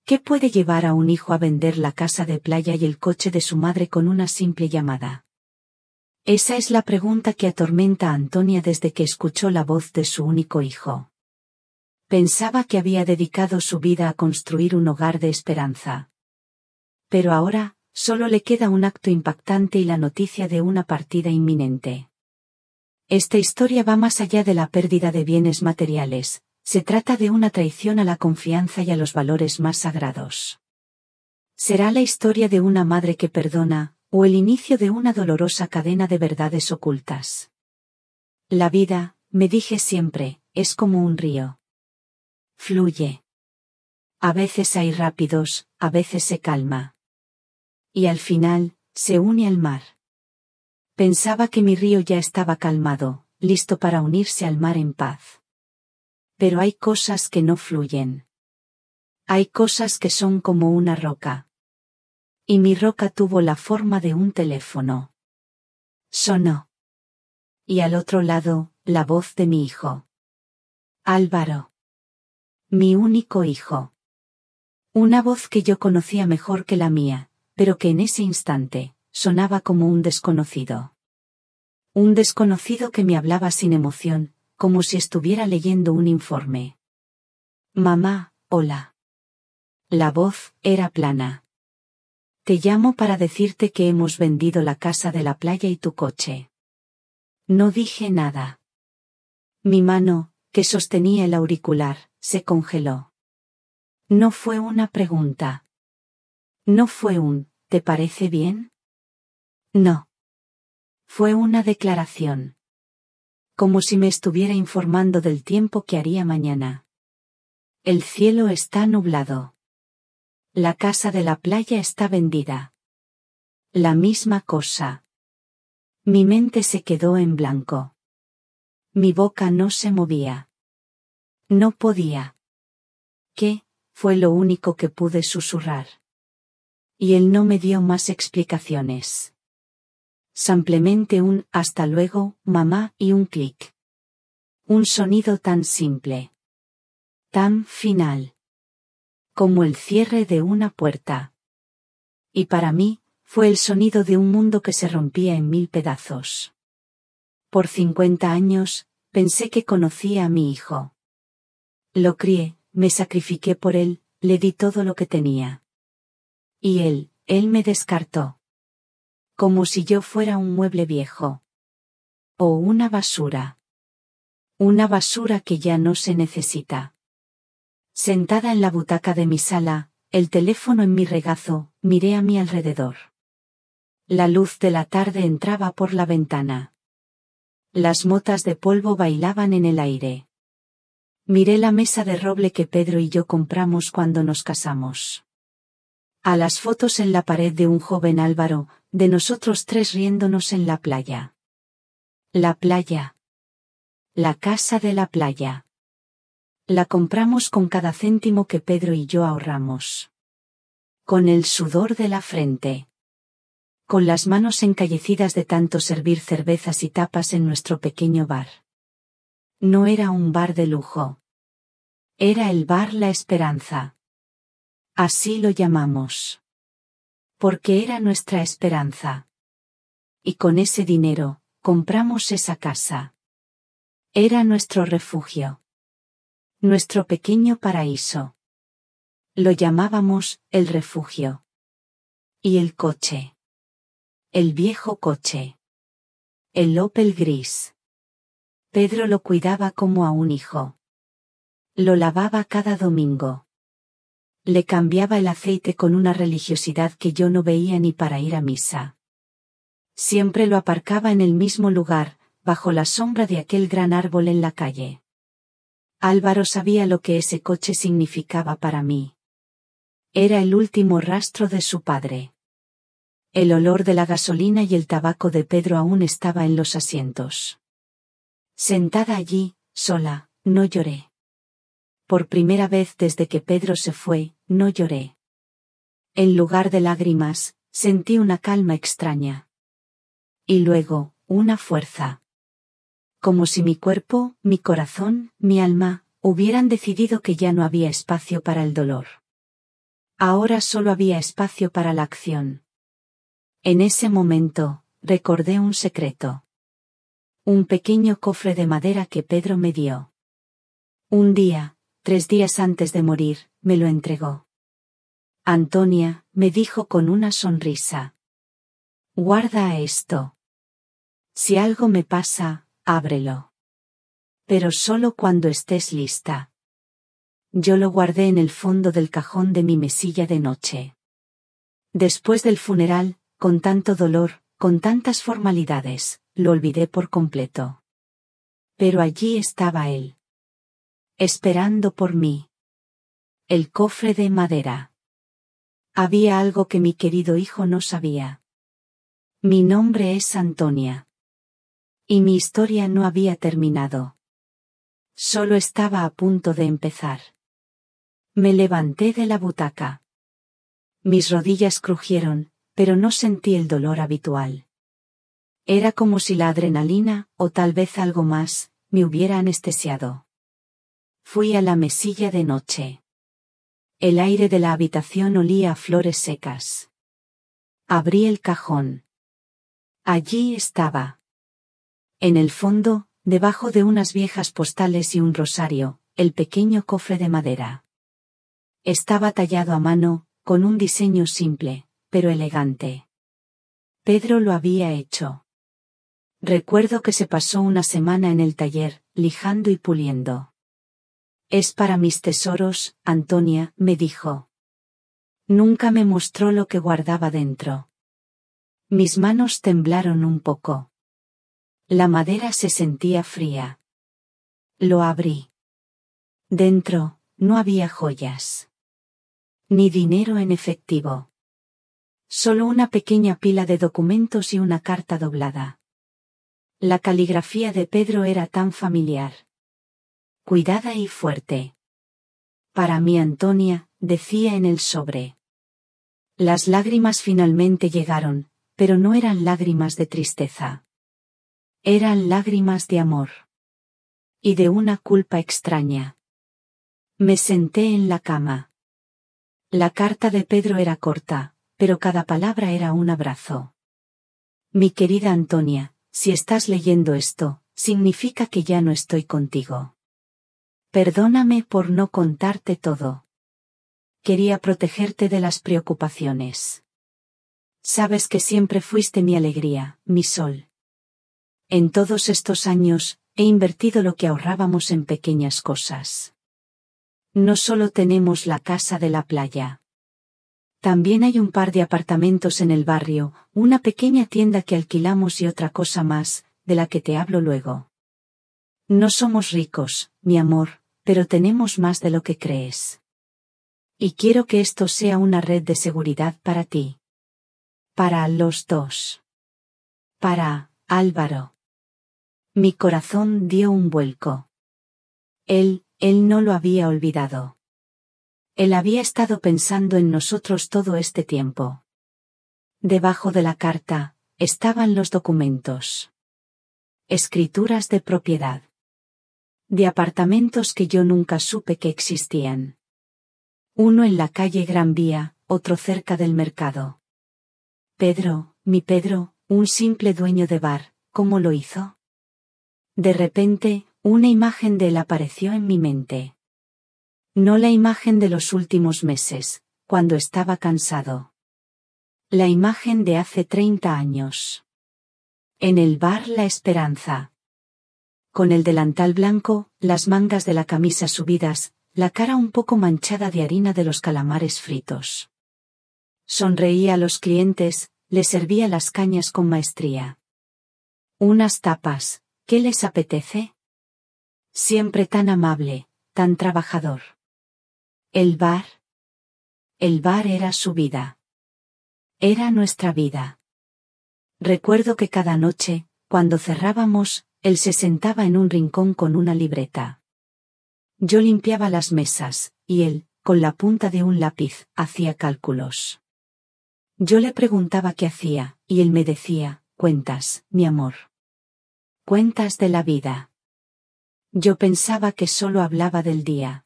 ¿Qué puede llevar a un hijo a vender la casa de playa y el coche de su madre con una simple llamada? Esa es la pregunta que atormenta a Antonia desde que escuchó la voz de su único hijo. Pensaba que había dedicado su vida a construir un hogar de esperanza. Pero ahora, solo le queda un acto impactante y la noticia de una partida inminente. Esta historia va más allá de la pérdida de bienes materiales, se trata de una traición a la confianza y a los valores más sagrados. ¿Será la historia de una madre que perdona, o el inicio de una dolorosa cadena de verdades ocultas? La vida, me dije siempre, es como un río. Fluye. A veces hay rápidos, a veces se calma. Y al final, se une al mar. Pensaba que mi río ya estaba calmado, listo para unirse al mar en paz. Pero hay cosas que no fluyen. Hay cosas que son como una roca. Y mi roca tuvo la forma de un teléfono. Sonó. Y al otro lado, la voz de mi hijo. Álvaro. Mi único hijo. Una voz que yo conocía mejor que la mía, pero que en ese instante, sonaba como un desconocido. Un desconocido que me hablaba sin emoción, como si estuviera leyendo un informe. Mamá, hola. La voz era plana. Te llamo para decirte que hemos vendido la casa de la playa y tu coche. No dije nada. Mi mano, que sostenía el auricular, se congeló. No fue una pregunta. No fue un, ¿te parece bien? No. Fue una declaración. Como si me estuviera informando del tiempo que haría mañana. El cielo está nublado. La casa de la playa está vendida. La misma cosa. Mi mente se quedó en blanco. Mi boca no se movía. No podía. ¿Qué? Fue lo único que pude susurrar. Y él no me dio más explicaciones. Simplemente un hasta luego, mamá, y un clic. Un sonido tan simple. Tan final. Como el cierre de una puerta. Y para mí, fue el sonido de un mundo que se rompía en 1000 pedazos. Por 50 años, pensé que conocía a mi hijo. Lo crié, me sacrifiqué por él, le di todo lo que tenía. Y él me descartó. Como si yo fuera un mueble viejo. O una basura. Una basura que ya no se necesita. Sentada en la butaca de mi sala, el teléfono en mi regazo, miré a mi alrededor. La luz de la tarde entraba por la ventana. Las motas de polvo bailaban en el aire. Miré la mesa de roble que Pedro y yo compramos cuando nos casamos. A las fotos en la pared de un joven Álvaro, de nosotros tres riéndonos en la playa. La playa. La casa de la playa. La compramos con cada céntimo que Pedro y yo ahorramos. Con el sudor de la frente. Con las manos encallecidas de tanto servir cervezas y tapas en nuestro pequeño bar. No era un bar de lujo. Era el bar La Esperanza. Así lo llamamos. Porque era nuestra esperanza. Y con ese dinero, compramos esa casa. Era nuestro refugio. Nuestro pequeño paraíso. Lo llamábamos, el refugio. Y el coche. El viejo coche. El Opel gris. Pedro lo cuidaba como a un hijo. Lo lavaba cada domingo. Le cambiaba el aceite con una religiosidad que yo no veía ni para ir a misa. Siempre lo aparcaba en el mismo lugar, bajo la sombra de aquel gran árbol en la calle. Álvaro sabía lo que ese coche significaba para mí. Era el último rastro de su padre. El olor de la gasolina y el tabaco de Pedro aún estaba en los asientos. Sentada allí, sola, no lloré. Por primera vez desde que Pedro se fue, no lloré. En lugar de lágrimas, sentí una calma extraña. Y luego, una fuerza. Como si mi cuerpo, mi corazón, mi alma, hubieran decidido que ya no había espacio para el dolor. Ahora solo había espacio para la acción. En ese momento, recordé un secreto. Un pequeño cofre de madera que Pedro me dio. Un día, 3 días antes de morir, me lo entregó. Antonia, me dijo con una sonrisa. Guarda esto. Si algo me pasa, ábrelo. Pero solo cuando estés lista. Yo lo guardé en el fondo del cajón de mi mesilla de noche. Después del funeral, con tanto dolor, con tantas formalidades, lo olvidé por completo. Pero allí estaba él. Esperando por mí. El cofre de madera. Había algo que mi querido hijo no sabía. Mi nombre es Antonia. Y mi historia no había terminado. Solo estaba a punto de empezar. Me levanté de la butaca. Mis rodillas crujieron, pero no sentí el dolor habitual. Era como si la adrenalina, o tal vez algo más, me hubiera anestesiado. Fui a la mesilla de noche. El aire de la habitación olía a flores secas. Abrí el cajón. Allí estaba. En el fondo, debajo de unas viejas postales y un rosario, el pequeño cofre de madera. Estaba tallado a mano, con un diseño simple, pero elegante. Pedro lo había hecho. Recuerdo que se pasó una semana en el taller, lijando y puliendo. Es para mis tesoros, Antonia, me dijo. Nunca me mostró lo que guardaba dentro. Mis manos temblaron un poco. La madera se sentía fría. Lo abrí. Dentro, no había joyas. Ni dinero en efectivo. Solo una pequeña pila de documentos y una carta doblada. La caligrafía de Pedro era tan familiar. Cuidada y fuerte. Para mí Antonia, decía en el sobre. Las lágrimas finalmente llegaron, pero no eran lágrimas de tristeza. Eran lágrimas de amor. Y de una culpa extraña. Me senté en la cama. La carta de Pedro era corta, pero cada palabra era un abrazo. Mi querida Antonia, si estás leyendo esto, significa que ya no estoy contigo. Perdóname por no contarte todo. Quería protegerte de las preocupaciones. Sabes que siempre fuiste mi alegría, mi sol. En todos estos años, he invertido lo que ahorrábamos en pequeñas cosas. No solo tenemos la casa de la playa. También hay un par de apartamentos en el barrio, una pequeña tienda que alquilamos y otra cosa más, de la que te hablo luego. No somos ricos, mi amor, pero tenemos más de lo que crees. Y quiero que esto sea una red de seguridad para ti. Para los dos. Para Álvaro. Mi corazón dio un vuelco. Él no lo había olvidado. Él había estado pensando en nosotros todo este tiempo. Debajo de la carta, estaban los documentos. Escrituras de propiedad. De apartamentos que yo nunca supe que existían. Uno en la calle Gran Vía, otro cerca del mercado. Pedro, mi Pedro, un simple dueño de bar, ¿cómo lo hizo? De repente, una imagen de él apareció en mi mente. No la imagen de los últimos meses, cuando estaba cansado. La imagen de hace 30 años. En el bar La Esperanza. Con el delantal blanco, las mangas de la camisa subidas, la cara un poco manchada de harina de los calamares fritos. Sonreía a los clientes, les servía las cañas con maestría. Unas tapas, ¿qué les apetece? Siempre tan amable, tan trabajador. El bar. El bar era su vida. Era nuestra vida. Recuerdo que cada noche, cuando cerrábamos, él se sentaba en un rincón con una libreta. Yo limpiaba las mesas, y él, con la punta de un lápiz, hacía cálculos. Yo le preguntaba qué hacía, y él me decía, cuentas, mi amor. Cuentas de la vida. Yo pensaba que solo hablaba del día.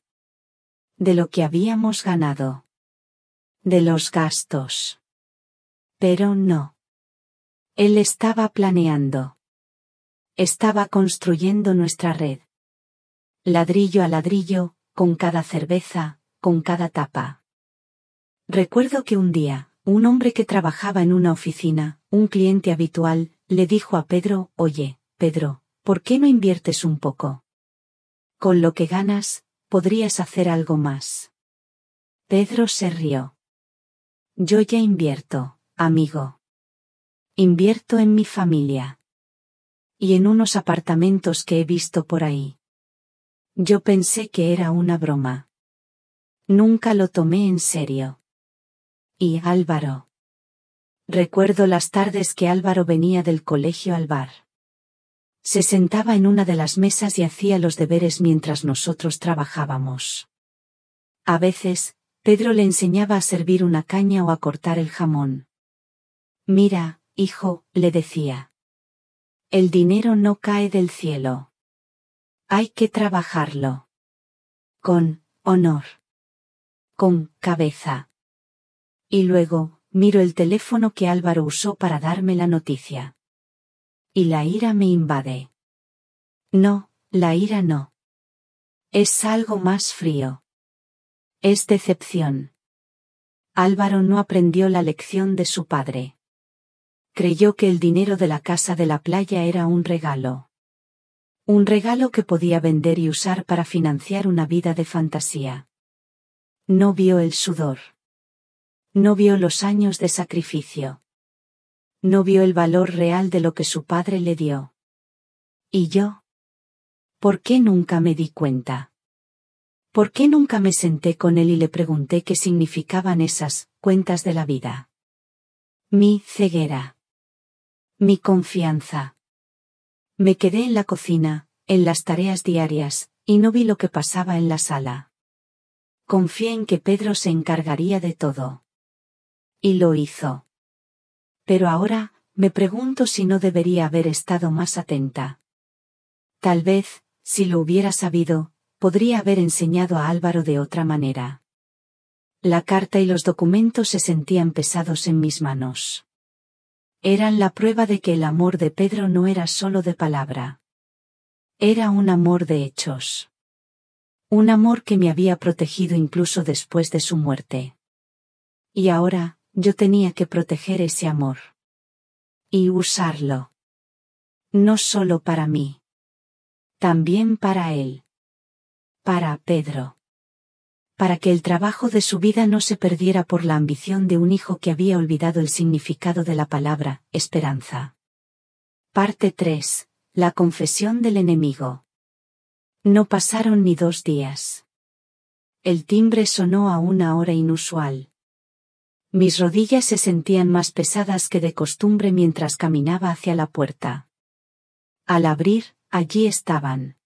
De lo que habíamos ganado. De los gastos. Pero no. Él estaba planeando. Estaba construyendo nuestra red. Ladrillo a ladrillo, con cada cerveza, con cada tapa. Recuerdo que un día, un hombre que trabajaba en una oficina, un cliente habitual, le dijo a Pedro: «Oye, Pedro, ¿por qué no inviertes un poco? Con lo que ganas, podrías hacer algo más». Pedro se rió. «Yo ya invierto, amigo. Invierto en mi familia. Y en unos apartamentos que he visto por ahí». Yo pensé que era una broma. Nunca lo tomé en serio. Y Álvaro. Recuerdo las tardes que Álvaro venía del colegio al bar. Se sentaba en una de las mesas y hacía los deberes mientras nosotros trabajábamos. A veces, Pedro le enseñaba a servir una caña o a cortar el jamón. «Mira, hijo», le decía. «El dinero no cae del cielo. Hay que trabajarlo. Con honor. Con cabeza». Y luego, miro el teléfono que Álvaro usó para darme la noticia. Y la ira me invade. No, la ira no. Es algo más frío. Es decepción. Álvaro no aprendió la lección de su padre. Creyó que el dinero de la casa de la playa era un regalo. Un regalo que podía vender y usar para financiar una vida de fantasía. No vio el sudor. No vio los años de sacrificio. No vio el valor real de lo que su padre le dio. ¿Y yo? ¿Por qué nunca me di cuenta? ¿Por qué nunca me senté con él y le pregunté qué significaban esas cuentas de la vida? Mi ceguera. Mi confianza. Me quedé en la cocina, en las tareas diarias, y no vi lo que pasaba en la sala. Confié en que Pedro se encargaría de todo. Y lo hizo. Pero ahora, me pregunto si no debería haber estado más atenta. Tal vez, si lo hubiera sabido, podría haber enseñado a Álvaro de otra manera. La carta y los documentos se sentían pesados en mis manos. Eran la prueba de que el amor de Pedro no era solo de palabra. Era un amor de hechos. Un amor que me había protegido incluso después de su muerte. Y ahora, yo tenía que proteger ese amor. Y usarlo. No solo para mí. También para él. Para Pedro. Para que el trabajo de su vida no se perdiera por la ambición de un hijo que había olvidado el significado de la palabra esperanza. Parte 3. La confesión del enemigo. No pasaron ni 2 días. El timbre sonó a una hora inusual. Mis rodillas se sentían más pesadas que de costumbre mientras caminaba hacia la puerta. Al abrir, allí estaban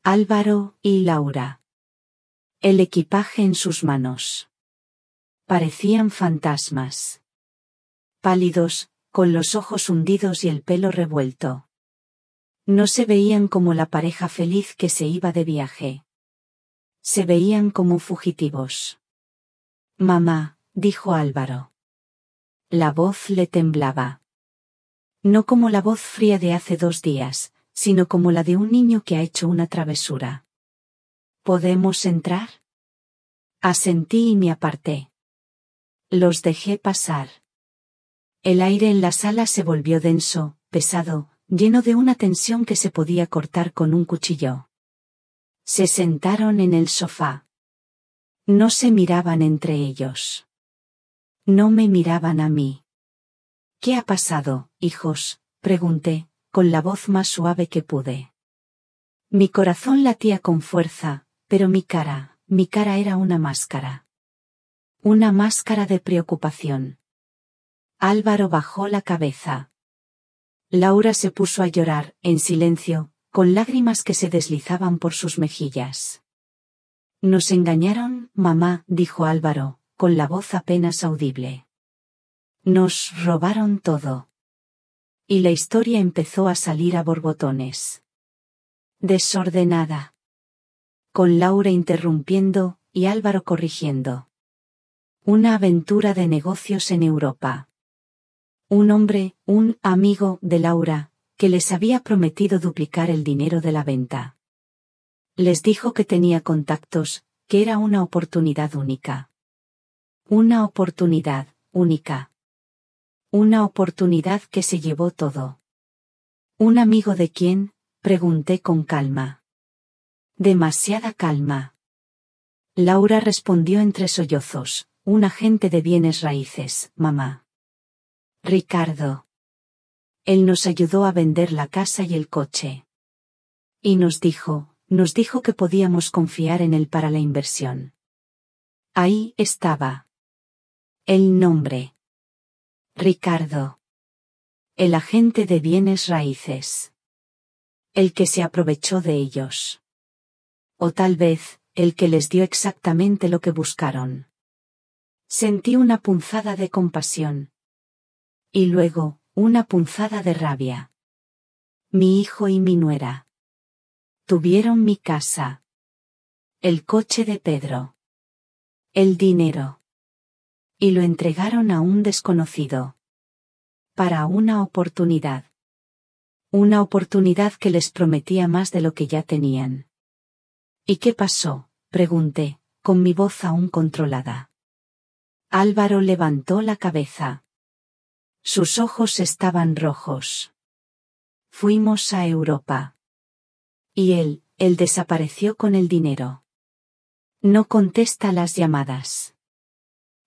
Álvaro y Laura. El equipaje en sus manos. Parecían fantasmas. Pálidos, con los ojos hundidos y el pelo revuelto. No se veían como la pareja feliz que se iba de viaje. Se veían como fugitivos. «Mamá», dijo Álvaro. La voz le temblaba. No como la voz fría de hace 2 días, sino como la de un niño que ha hecho una travesura. «¿Podemos entrar?» Asentí y me aparté. Los dejé pasar. El aire en la sala se volvió denso, pesado, lleno de una tensión que se podía cortar con un cuchillo. Se sentaron en el sofá. No se miraban entre ellos. No me miraban a mí. «¿Qué ha pasado, hijos?», pregunté, con la voz más suave que pude. Mi corazón latía con fuerza, pero mi cara era una máscara. Una máscara de preocupación. Álvaro bajó la cabeza. Laura se puso a llorar, en silencio, con lágrimas que se deslizaban por sus mejillas. «Nos engañaron, mamá», dijo Álvaro, con la voz apenas audible. «Nos robaron todo». Y la historia empezó a salir a borbotones. Desordenada. Con Laura interrumpiendo, y Álvaro corrigiendo. Una aventura de negocios en Europa. Un hombre, un amigo de Laura, que les había prometido duplicar el dinero de la venta. Les dijo que tenía contactos, que era una oportunidad única. Una oportunidad única. Una oportunidad que se llevó todo. ¿Un amigo de quién?, pregunté con calma. Demasiada calma. Laura respondió entre sollozos: un agente de bienes raíces, mamá. Ricardo. Él nos ayudó a vender la casa y el coche. Y nos dijo que podíamos confiar en él para la inversión. Ahí estaba. El nombre. Ricardo. El agente de bienes raíces. El que se aprovechó de ellos. O tal vez, el que les dio exactamente lo que buscaron. Sentí una punzada de compasión. Y luego, una punzada de rabia. Mi hijo y mi nuera. Tuvieron mi casa. El coche de Pedro. El dinero. Y lo entregaron a un desconocido. Para una oportunidad. Una oportunidad que les prometía más de lo que ya tenían. ¿Y qué pasó?, pregunté, con mi voz aún controlada. Álvaro levantó la cabeza. Sus ojos estaban rojos. Fuimos a Europa. Y él desapareció con el dinero. No contesta las llamadas.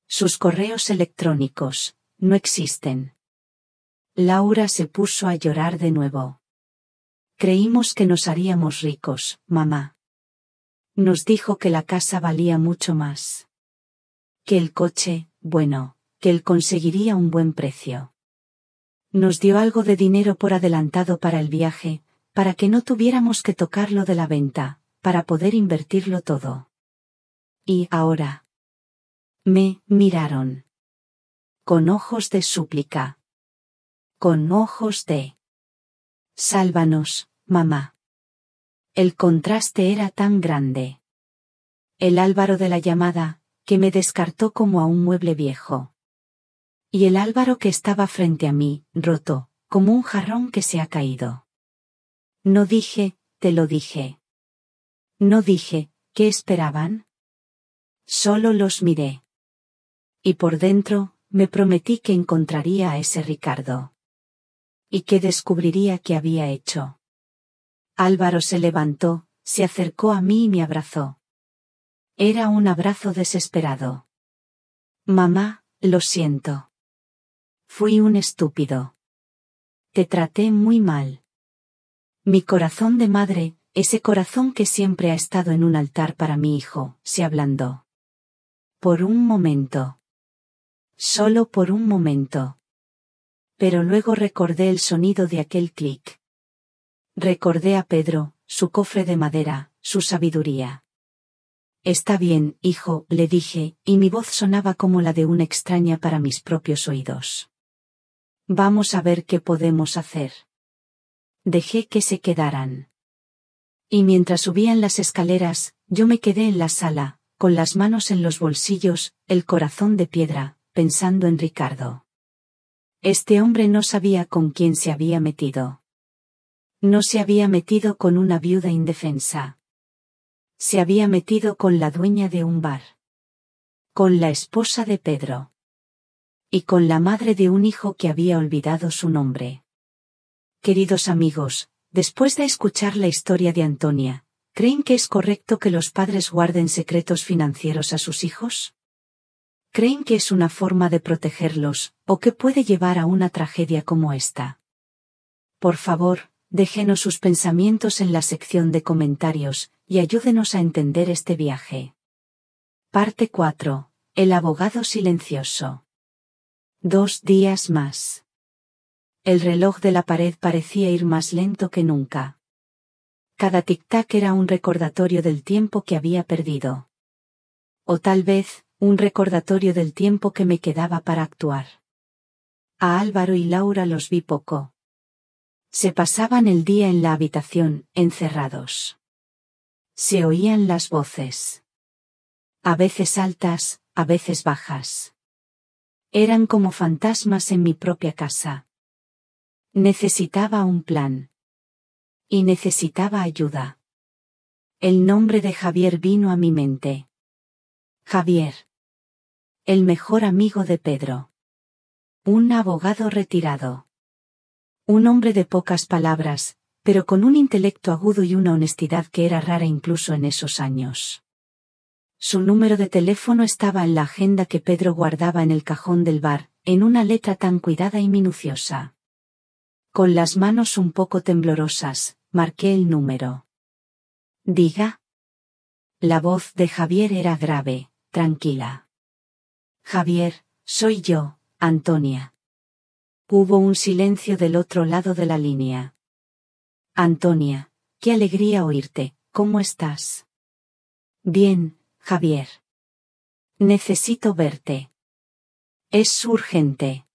Sus correos electrónicos no existen. Laura se puso a llorar de nuevo. Creímos que nos haríamos ricos, mamá. Nos dijo que la casa valía mucho más. Que el coche, bueno, que él conseguiría un buen precio. Nos dio algo de dinero por adelantado para el viaje, para que no tuviéramos que tocar lo de la venta, para poder invertirlo todo. Y ahora. Me miraron. Con ojos de súplica. Con ojos de... Sálvanos, mamá. El contraste era tan grande. El Álvaro de la llamada, que me descartó como a un mueble viejo. Y el Álvaro que estaba frente a mí, roto, como un jarrón que se ha caído. No dije, te lo dije. No dije, ¿qué esperaban? Solo los miré. Y por dentro, me prometí que encontraría a ese Ricardo. Y que descubriría qué había hecho. Álvaro se levantó, se acercó a mí y me abrazó. Era un abrazo desesperado. Mamá, lo siento. Fui un estúpido. Te traté muy mal. Mi corazón de madre, ese corazón que siempre ha estado en un altar para mi hijo, se ablandó. Por un momento. Solo por un momento. Pero luego recordé el sonido de aquel clic. Recordé a Pedro, su cofre de madera, su sabiduría. Está bien, hijo, le dije, y mi voz sonaba como la de una extraña para mis propios oídos. Vamos a ver qué podemos hacer. Dejé que se quedaran. Y mientras subían las escaleras, yo me quedé en la sala, con las manos en los bolsillos, el corazón de piedra, pensando en Ricardo. Este hombre no sabía con quién se había metido. No se había metido con una viuda indefensa. Se había metido con la dueña de un bar. Con la esposa de Pedro. Y con la madre de un hijo que había olvidado su nombre. Queridos amigos, después de escuchar la historia de Antonia, ¿creen que es correcto que los padres guarden secretos financieros a sus hijos? ¿Creen que es una forma de protegerlos, o que puede llevar a una tragedia como esta? Por favor, déjenos sus pensamientos en la sección de comentarios, y ayúdenos a entender este viaje. Parte 4. El abogado silencioso. 2 días más. El reloj de la pared parecía ir más lento que nunca. Cada tic-tac era un recordatorio del tiempo que había perdido. O tal vez, un recordatorio del tiempo que me quedaba para actuar. A Álvaro y Laura los vi poco. Se pasaban el día en la habitación, encerrados. Se oían las voces. A veces altas, a veces bajas. Eran como fantasmas en mi propia casa. Necesitaba un plan. Y necesitaba ayuda. El nombre de Javier vino a mi mente. Javier. El mejor amigo de Pedro. Un abogado retirado. Un hombre de pocas palabras, pero con un intelecto agudo y una honestidad que era rara incluso en esos años. Su número de teléfono estaba en la agenda que Pedro guardaba en el cajón del bar, en una letra tan cuidada y minuciosa. Con las manos un poco temblorosas, marqué el número. Diga. La voz de Javier era grave, tranquila. Javier, soy yo, Antonia. Hubo un silencio del otro lado de la línea. Antonia, qué alegría oírte, ¿cómo estás? Bien, Javier. Necesito verte. Es urgente.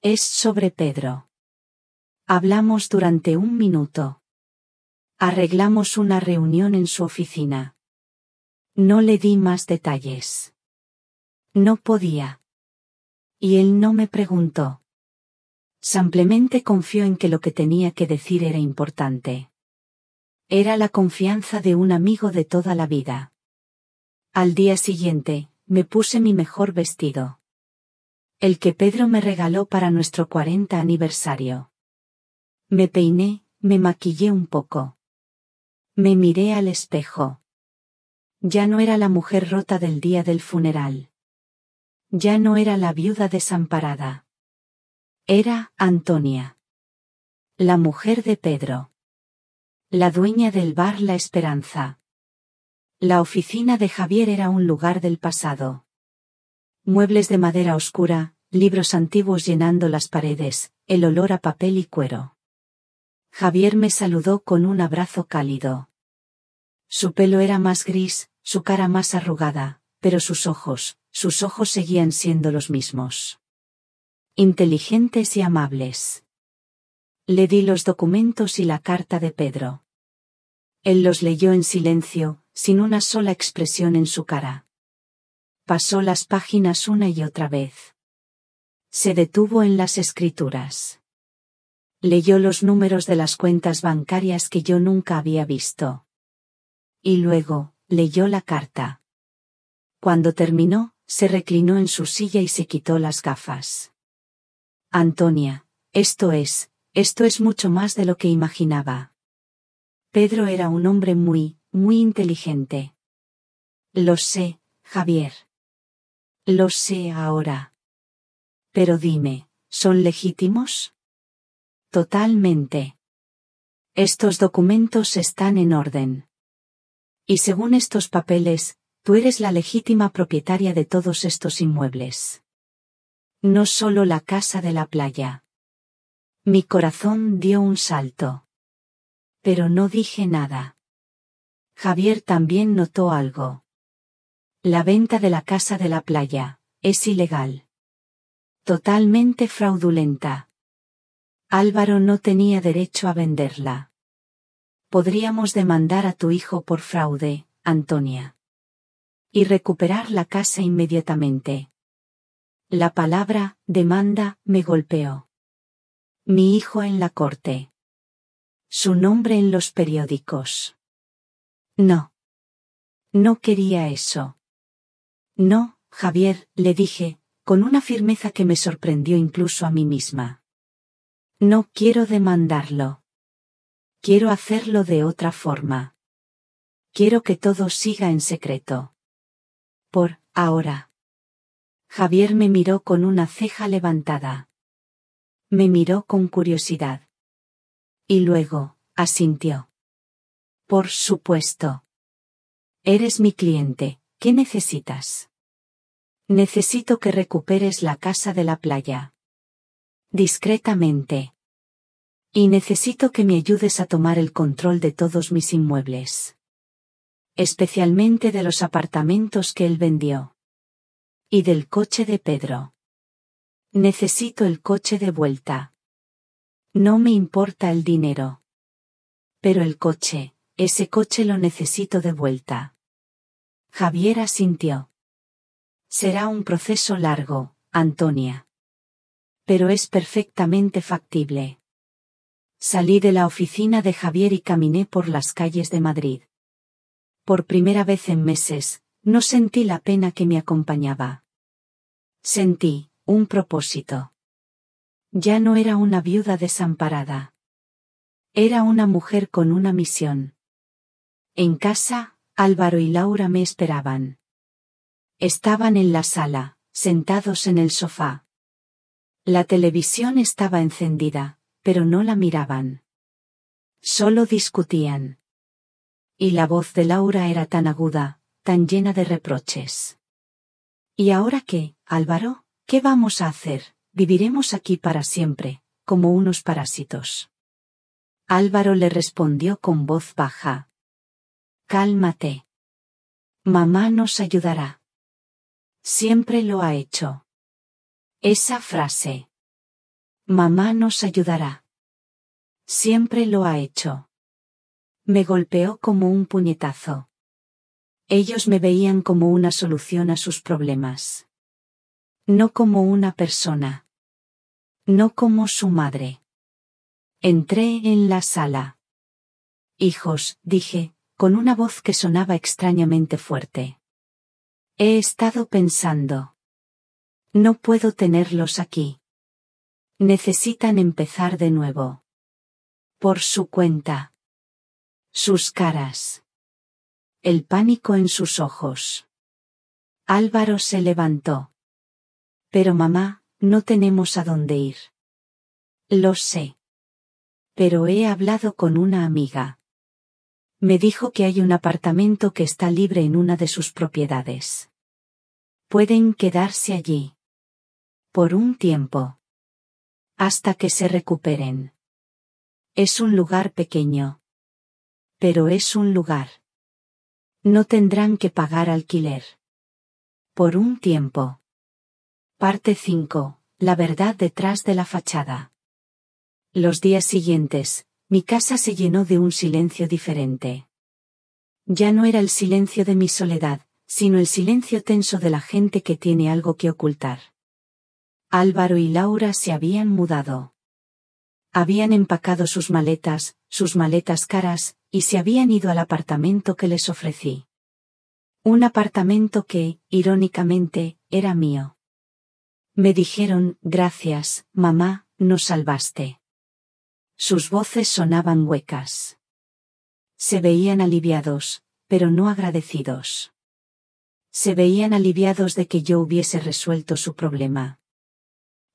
Es sobre Pedro. Hablamos durante un minuto. Arreglamos una reunión en su oficina. No le di más detalles. No podía. Y él no me preguntó. Simplemente confió en que lo que tenía que decir era importante. Era la confianza de un amigo de toda la vida. Al día siguiente, me puse mi mejor vestido. El que Pedro me regaló para nuestro 40 aniversario. Me peiné, me maquillé un poco. Me miré al espejo. Ya no era la mujer rota del día del funeral. Ya no era la viuda desamparada. Era Antonia. La mujer de Pedro. La dueña del bar La Esperanza. La oficina de Javier era un lugar del pasado. Muebles de madera oscura, libros antiguos llenando las paredes, el olor a papel y cuero. Javier me saludó con un abrazo cálido. Su pelo era más gris, su cara más arrugada, pero sus ojos seguían siendo los mismos. Inteligentes y amables. Le di los documentos y la carta de Pedro. Él los leyó en silencio, sin una sola expresión en su cara. Pasó las páginas una y otra vez. Se detuvo en las escrituras. Leyó los números de las cuentas bancarias que yo nunca había visto. Y luego, leyó la carta. Cuando terminó, se reclinó en su silla y se quitó las gafas. Antonia, esto es mucho más de lo que imaginaba. Pedro era un hombre muy inteligente. Lo sé, Javier. Lo sé ahora. Pero dime, ¿son legítimos? Totalmente. Estos documentos están en orden. Y según estos papeles, tú eres la legítima propietaria de todos estos inmuebles. No solo la casa de la playa. Mi corazón dio un salto. Pero no dije nada. Javier también notó algo. La venta de la casa de la playa es ilegal. Totalmente fraudulenta. Álvaro no tenía derecho a venderla. Podríamos demandar a tu hijo por fraude, Antonia. Y recuperar la casa inmediatamente. La palabra demanda me golpeó. Mi hijo en la corte. Su nombre en los periódicos. No. No quería eso. No, Javier, le dije, con una firmeza que me sorprendió incluso a mí misma. No quiero demandarlo. Quiero hacerlo de otra forma. Quiero que todo siga en secreto. Por ahora. Javier me miró con una ceja levantada. Me miró con curiosidad. Y luego, asintió. Por supuesto. Eres mi cliente, ¿qué necesitas? Necesito que recuperes la casa de la playa. Discretamente. Y necesito que me ayudes a tomar el control de todos mis inmuebles. Especialmente de los apartamentos que él vendió. Y del coche de Pedro. Necesito el coche de vuelta. No me importa el dinero. Pero el coche, ese coche lo necesito de vuelta. Javier asintió. Será un proceso largo, Antonia. Pero es perfectamente factible. Salí de la oficina de Javier y caminé por las calles de Madrid. Por primera vez en meses, no sentí la pena que me acompañaba. Sentí un propósito. Ya no era una viuda desamparada. Era una mujer con una misión. En casa, Álvaro y Laura me esperaban. Estaban en la sala, sentados en el sofá. La televisión estaba encendida, pero no la miraban. Solo discutían. Y la voz de Laura era tan aguda, tan llena de reproches. ¿Y ahora qué, Álvaro? ¿Qué vamos a hacer? Viviremos aquí para siempre, como unos parásitos. Álvaro le respondió con voz baja. Cálmate. Mamá nos ayudará. Siempre lo ha hecho. Esa frase. Mamá nos ayudará. Siempre lo ha hecho. Me golpeó como un puñetazo. Ellos me veían como una solución a sus problemas. No como una persona. No como su madre. Entré en la sala. Hijos, dije, con una voz que sonaba extrañamente fuerte. He estado pensando. No puedo tenerlos aquí. Necesitan empezar de nuevo. Por su cuenta. Sus caras. El pánico en sus ojos. Álvaro se levantó. Pero mamá, no tenemos a dónde ir. Lo sé. Pero he hablado con una amiga. Me dijo que hay un apartamento que está libre en una de sus propiedades. Pueden quedarse allí. Por un tiempo. Hasta que se recuperen. Es un lugar pequeño. Pero es un lugar. No tendrán que pagar alquiler. Por un tiempo. Parte 5. La verdad detrás de la fachada. Los días siguientes, mi casa se llenó de un silencio diferente. Ya no era el silencio de mi soledad, sino el silencio tenso de la gente que tiene algo que ocultar. Álvaro y Laura se habían mudado. Habían empacado sus maletas caras, y se habían ido al apartamento que les ofrecí. Un apartamento que, irónicamente, era mío. Me dijeron, gracias, mamá, nos salvaste. Sus voces sonaban huecas. Se veían aliviados, pero no agradecidos. Se veían aliviados de que yo hubiese resuelto su problema.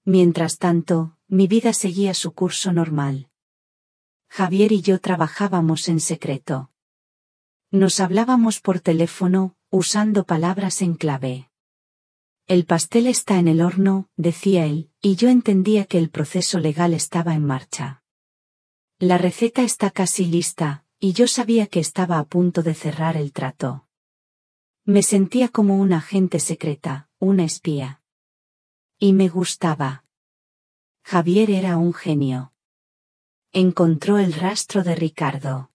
Mientras tanto, mi vida seguía su curso normal. Javier y yo trabajábamos en secreto. Nos hablábamos por teléfono, usando palabras en clave. El pastel está en el horno, decía él, y yo entendía que el proceso legal estaba en marcha. La receta está casi lista, y yo sabía que estaba a punto de cerrar el trato. Me sentía como una agente secreta, una espía. Y me gustaba. Javier era un genio. Encontró el rastro de Ricardo.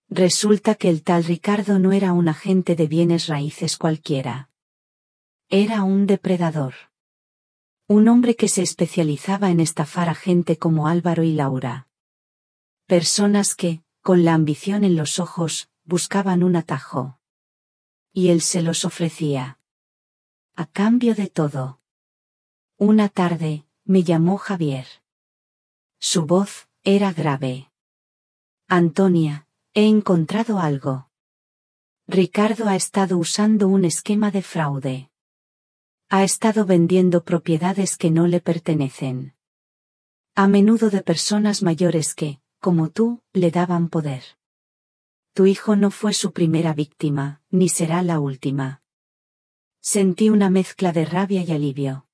Resulta que el tal Ricardo no era un agente de bienes raíces cualquiera. Era un depredador. Un hombre que se especializaba en estafar a gente como Álvaro y Laura. Personas que, con la ambición en los ojos, buscaban un atajo. Y él se los ofrecía. A cambio de todo. Una tarde, me llamó Javier. Su voz era grave. Antonia, he encontrado algo. Ricardo ha estado usando un esquema de fraude. Ha estado vendiendo propiedades que no le pertenecen. A menudo de personas mayores que, como tú, le daban poder. Tu hijo no fue su primera víctima, ni será la última. Sentí una mezcla de rabia y alivio.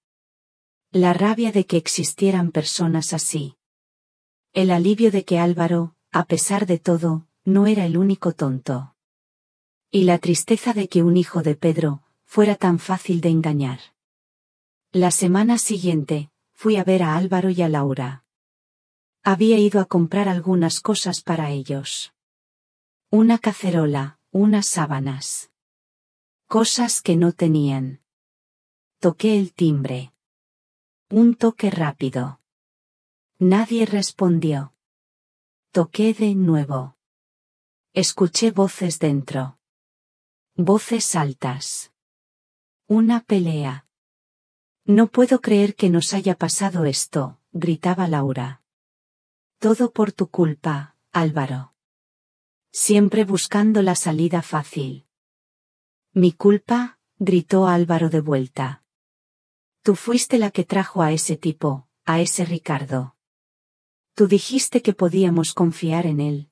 La rabia de que existieran personas así. El alivio de que Álvaro, a pesar de todo, no era el único tonto. Y la tristeza de que un hijo de Pedro fuera tan fácil de engañar. La semana siguiente, fui a ver a Álvaro y a Laura. Había ido a comprar algunas cosas para ellos. Una cacerola, unas sábanas. Cosas que no tenían. Toqué el timbre. Un toque rápido. Nadie respondió. Toqué de nuevo. Escuché voces dentro. Voces altas. Una pelea. No puedo creer que nos haya pasado esto, gritaba Laura. Todo por tu culpa, Álvaro. Siempre buscando la salida fácil. ¿Mi culpa?, gritó Álvaro de vuelta. Tú fuiste la que trajo a ese tipo, a ese Ricardo. Tú dijiste que podíamos confiar en él.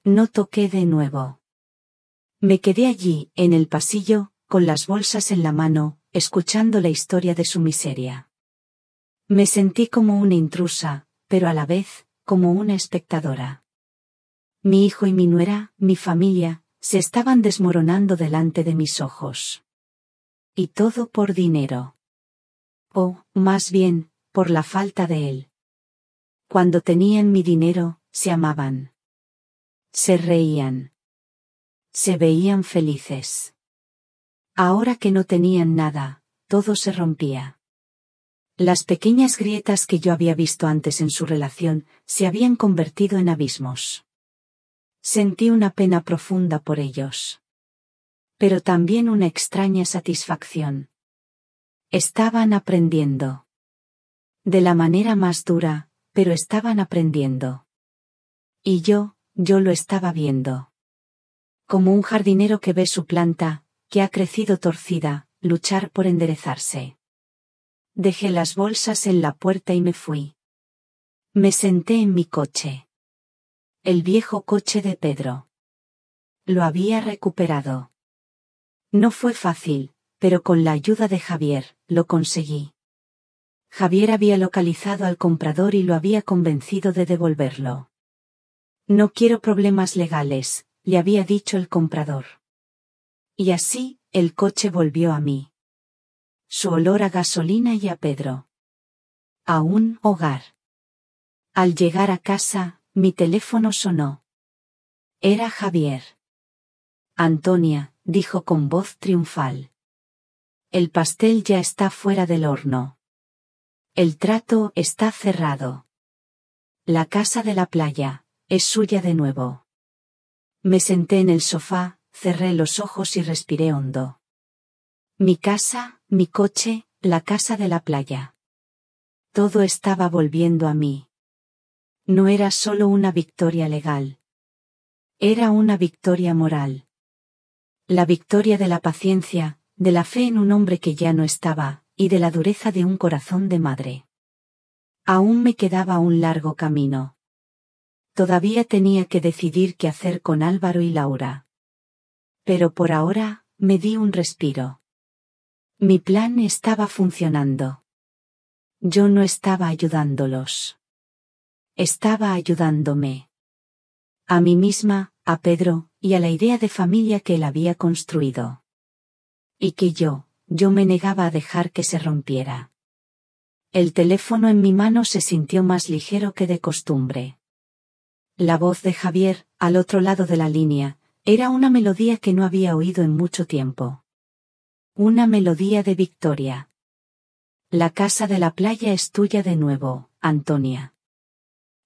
No toqué de nuevo. Me quedé allí, en el pasillo, con las bolsas en la mano, escuchando la historia de su miseria. Me sentí como una intrusa, pero a la vez, como una espectadora. Mi hijo y mi nuera, mi familia, se estaban desmoronando delante de mis ojos. Y todo por dinero. O, más bien, por la falta de él. Cuando tenían mi dinero, se amaban. Se reían. Se veían felices. Ahora que no tenían nada, todo se rompía. Las pequeñas grietas que yo había visto antes en su relación, se habían convertido en abismos. Sentí una pena profunda por ellos. Pero también una extraña satisfacción. Estaban aprendiendo. De la manera más dura, pero estaban aprendiendo. Y yo lo estaba viendo. Como un jardinero que ve su planta, que ha crecido torcida, luchar por enderezarse. Dejé las bolsas en la puerta y me fui. Me senté en mi coche. El viejo coche de Pedro. Lo había recuperado. No fue fácil, pero con la ayuda de Javier, lo conseguí. Javier había localizado al comprador y lo había convencido de devolverlo. No quiero problemas legales, le había dicho el comprador. Y así, el coche volvió a mí. Su olor a gasolina y a Pedro. A un hogar. Al llegar a casa, mi teléfono sonó. Era Javier. Antonia, dijo con voz triunfal. El pastel ya está fuera del horno. El trato está cerrado. La casa de la playa, es suya de nuevo. Me senté en el sofá, cerré los ojos y respiré hondo. Mi casa, mi coche, la casa de la playa. Todo estaba volviendo a mí. No era solo una victoria legal. Era una victoria moral. La victoria de la paciencia, de la fe en un hombre que ya no estaba, y de la dureza de un corazón de madre. Aún me quedaba un largo camino. Todavía tenía que decidir qué hacer con Álvaro y Laura. Pero por ahora, me di un respiro. Mi plan estaba funcionando. Yo no estaba ayudándolos. Estaba ayudándome. A mí misma, a Pedro, y a la idea de familia que él había construido. Y que yo me negaba a dejar que se rompiera. El teléfono en mi mano se sintió más ligero que de costumbre. La voz de Javier, al otro lado de la línea, era una melodía que no había oído en mucho tiempo. Una melodía de victoria. La casa de la playa es tuya de nuevo, Antonia.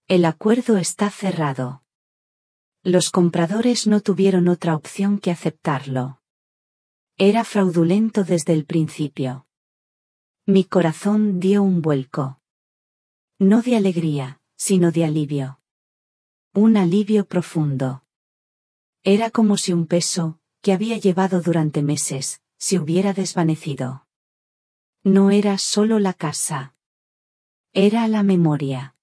El acuerdo está cerrado. Los compradores no tuvieron otra opción que aceptarlo. Era fraudulento desde el principio. Mi corazón dio un vuelco. No de alegría, sino de alivio. Un alivio profundo. Era como si un peso, que había llevado durante meses, se hubiera desvanecido. No era solo la casa. Era la memoria.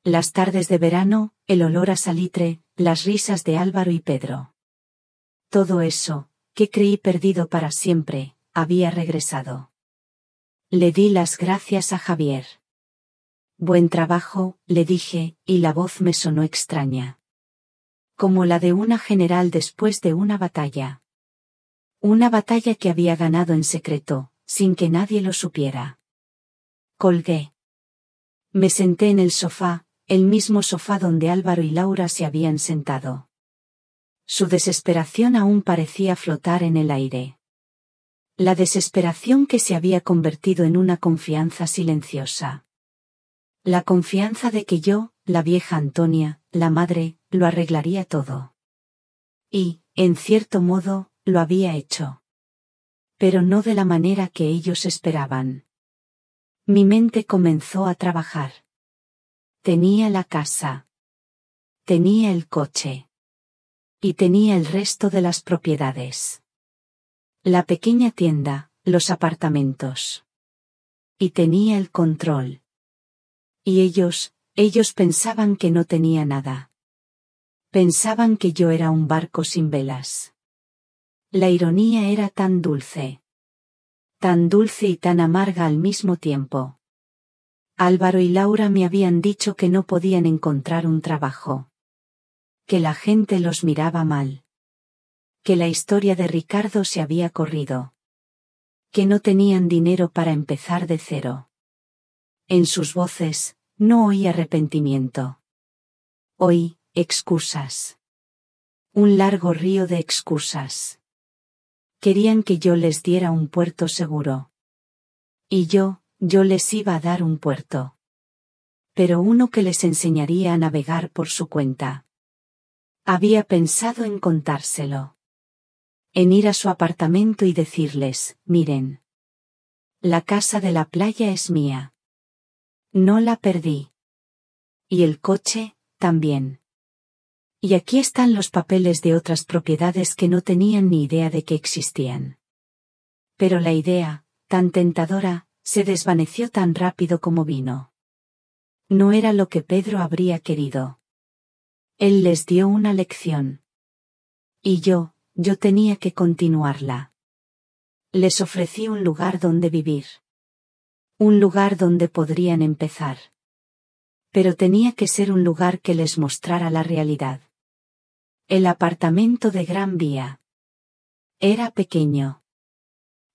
Las tardes de verano, el olor a salitre, las risas de Álvaro y Pedro. Todo eso, que creí perdido para siempre, había regresado. Le di las gracias a Javier. Buen trabajo, le dije, y la voz me sonó extraña. Como la de una general después de una batalla. Una batalla que había ganado en secreto, sin que nadie lo supiera. Colgué. Me senté en el sofá, el mismo sofá donde Álvaro y Laura se habían sentado. Su desesperación aún parecía flotar en el aire. La desesperación que se había convertido en una confianza silenciosa. La confianza de que yo, la vieja Antonia, la madre, lo arreglaría todo. Y, en cierto modo, lo había hecho. Pero no de la manera que ellos esperaban. Mi mente comenzó a trabajar. Tenía la casa. Tenía el coche. Y tenía el resto de las propiedades. La pequeña tienda, los apartamentos. Y tenía el control. Y ellos pensaban que no tenía nada. Pensaban que yo era un barco sin velas. La ironía era tan dulce y tan amarga al mismo tiempo. Álvaro y Laura me habían dicho que no podían encontrar un trabajo. Que la gente los miraba mal. Que la historia de Ricardo se había corrido. Que no tenían dinero para empezar de cero. En sus voces, no oí arrepentimiento. Oí excusas. Un largo río de excusas. Querían que yo les diera un puerto seguro. Y yo les iba a dar un puerto. Pero uno que les enseñaría a navegar por su cuenta. Había pensado en contárselo. En ir a su apartamento y decirles, miren. La casa de la playa es mía. No la perdí. Y el coche, también. Y aquí están los papeles de otras propiedades que no tenían ni idea de que existían. Pero la idea, tan tentadora, se desvaneció tan rápido como vino. No era lo que Pedro habría querido. Él les dio una lección. Y yo tenía que continuarla. Les ofrecí un lugar donde vivir. Un lugar donde podrían empezar. Pero tenía que ser un lugar que les mostrara la realidad. El apartamento de Gran Vía. Era pequeño.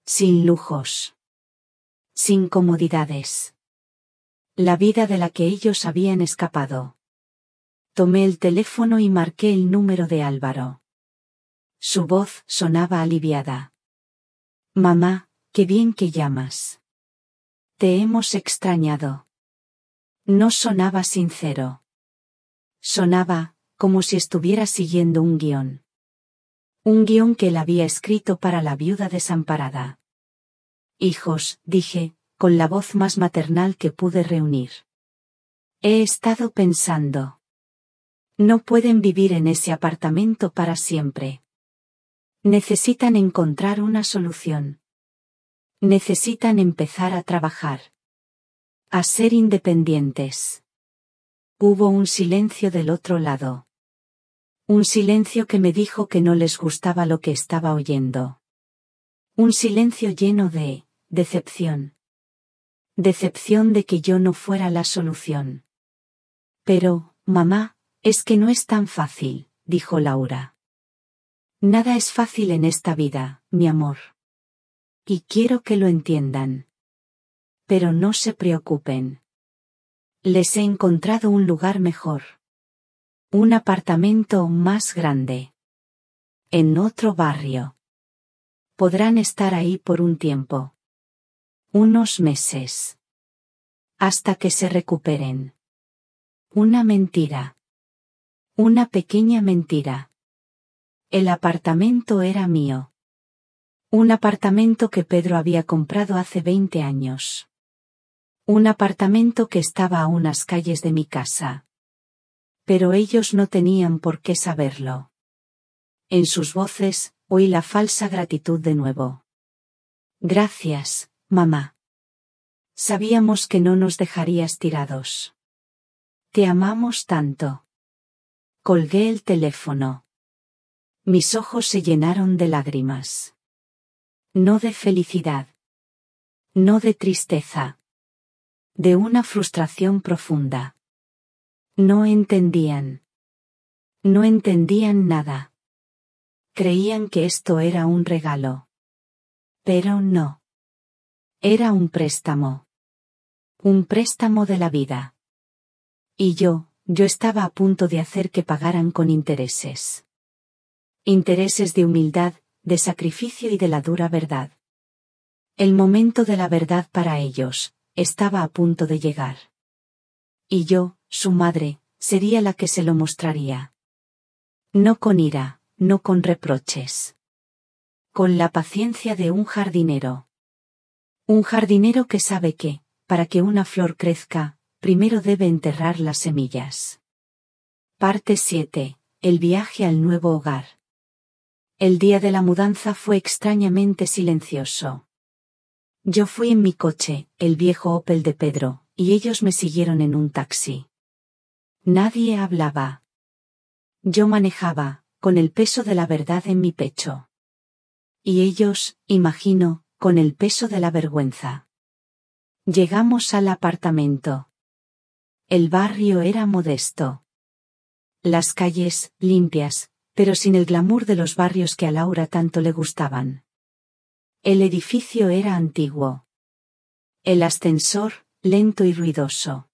Sin lujos. Sin comodidades. La vida de la que ellos habían escapado. Tomé el teléfono y marqué el número de Álvaro. Su voz sonaba aliviada. Mamá, qué bien que llamas. Te hemos extrañado. No sonaba sincero. Sonaba como si estuviera siguiendo un guión. Un guión que él había escrito para la viuda desamparada. Hijos, dije, con la voz más maternal que pude reunir. He estado pensando. No pueden vivir en ese apartamento para siempre. Necesitan encontrar una solución. Necesitan empezar a trabajar. A ser independientes. Hubo un silencio del otro lado. Un silencio que me dijo que no les gustaba lo que estaba oyendo. Un silencio lleno de decepción. Decepción de que yo no fuera la solución. Pero, mamá, es que no es tan fácil, dijo Laura. Nada es fácil en esta vida, mi amor. Y quiero que lo entiendan. Pero no se preocupen. Les he encontrado un lugar mejor. Un apartamento más grande. En otro barrio. Podrán estar ahí por un tiempo. Unos meses. Hasta que se recuperen. Una mentira. Una pequeña mentira. El apartamento era mío. Un apartamento que Pedro había comprado hace 20 años. Un apartamento que estaba a unas calles de mi casa. Pero ellos no tenían por qué saberlo. En sus voces, oí la falsa gratitud de nuevo. Gracias, mamá. Sabíamos que no nos dejarías tirados. Te amamos tanto. Colgué el teléfono. Mis ojos se llenaron de lágrimas. No de felicidad. No de tristeza. De una frustración profunda. No entendían. No entendían nada. Creían que esto era un regalo. Pero no. Era un préstamo. Un préstamo de la vida. Y yo estaba a punto de hacer que pagaran con intereses. Intereses de humildad, de sacrificio y de la dura verdad. El momento de la verdad para ellos estaba a punto de llegar. Y yo, su madre, sería la que se lo mostraría. No con ira, no con reproches. Con la paciencia de un jardinero. Un jardinero que sabe que, para que una flor crezca, primero debe enterrar las semillas. Parte 7. El viaje al nuevo hogar. El día de la mudanza fue extrañamente silencioso. Yo fui en mi coche, el viejo Opel de Pedro, y ellos me siguieron en un taxi. Nadie hablaba. Yo manejaba, con el peso de la verdad en mi pecho. Y ellos, imagino, con el peso de la vergüenza. Llegamos al apartamento. El barrio era modesto. Las calles, limpias, pero sin el glamour de los barrios que a Laura tanto le gustaban. El edificio era antiguo. El ascensor, lento y ruidoso.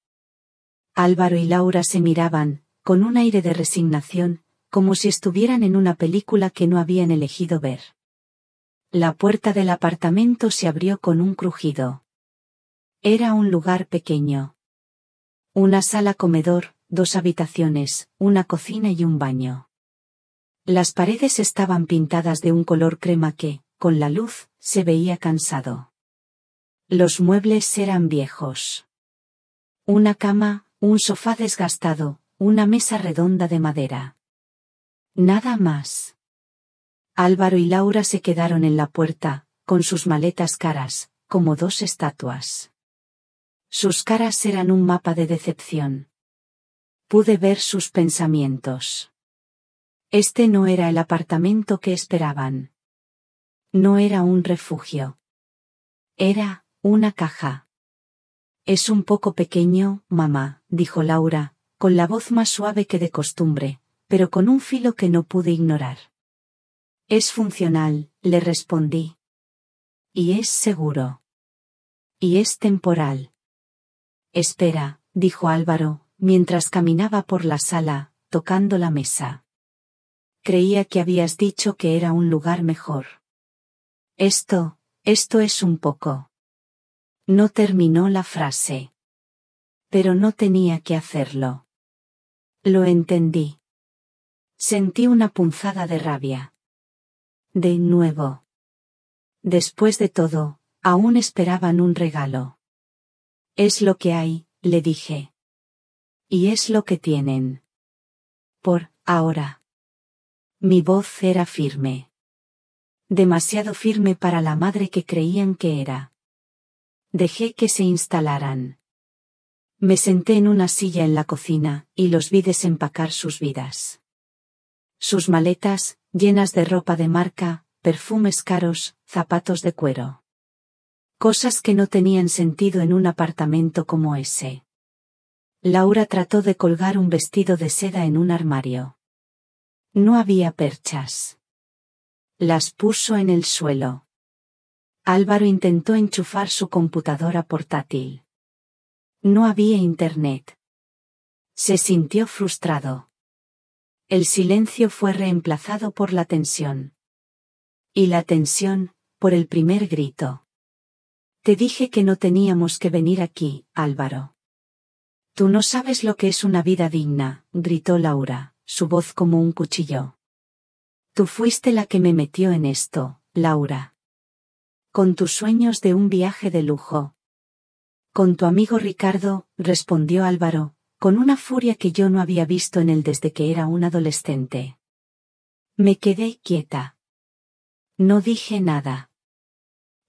Álvaro y Laura se miraban, con un aire de resignación, como si estuvieran en una película que no habían elegido ver. La puerta del apartamento se abrió con un crujido. Era un lugar pequeño. Una sala comedor, 2 habitaciones, una cocina y un baño. Las paredes estaban pintadas de un color crema que, con la luz, se veía cansado. Los muebles eran viejos. Una cama, un sofá desgastado, una mesa redonda de madera. Nada más. Álvaro y Laura se quedaron en la puerta, con sus maletas caras, como 2 estatuas. Sus caras eran un mapa de decepción. Pude ver sus pensamientos. Este no era el apartamento que esperaban. No era un refugio. Era una caja. Es un poco pequeño, mamá, dijo Laura, con la voz más suave que de costumbre, pero con un filo que no pude ignorar. Es funcional, le respondí. Y es seguro. Y es temporal. Espera, dijo Álvaro, mientras caminaba por la sala, tocando la mesa. Creía que habías dicho que era un lugar mejor. Esto es un poco. No terminó la frase. Pero no tenía que hacerlo. Lo entendí. Sentí una punzada de rabia. De nuevo. Después de todo, aún esperaban un regalo. Es lo que hay, le dije. Y es lo que tienen. Por ahora. Mi voz era firme. Demasiado firme para la madre que creían que era. Dejé que se instalaran. Me senté en una silla en la cocina, y los vi desempacar sus vidas. Sus maletas, llenas de ropa de marca, perfumes caros, zapatos de cuero. Cosas que no tenían sentido en un apartamento como ese. Laura trató de colgar un vestido de seda en un armario. No había perchas. Las puso en el suelo. Álvaro intentó enchufar su computadora portátil. No había internet. Se sintió frustrado. El silencio fue reemplazado por la tensión. Y la tensión, por el primer grito. Te dije que no teníamos que venir aquí, Álvaro. Tú no sabes lo que es una vida digna, gritó Laura, su voz como un cuchillo. Tú fuiste la que me metió en esto, Laura. Con tus sueños de un viaje de lujo. Con tu amigo Ricardo, respondió Álvaro, con una furia que yo no había visto en él desde que era un adolescente. Me quedé quieta. No dije nada.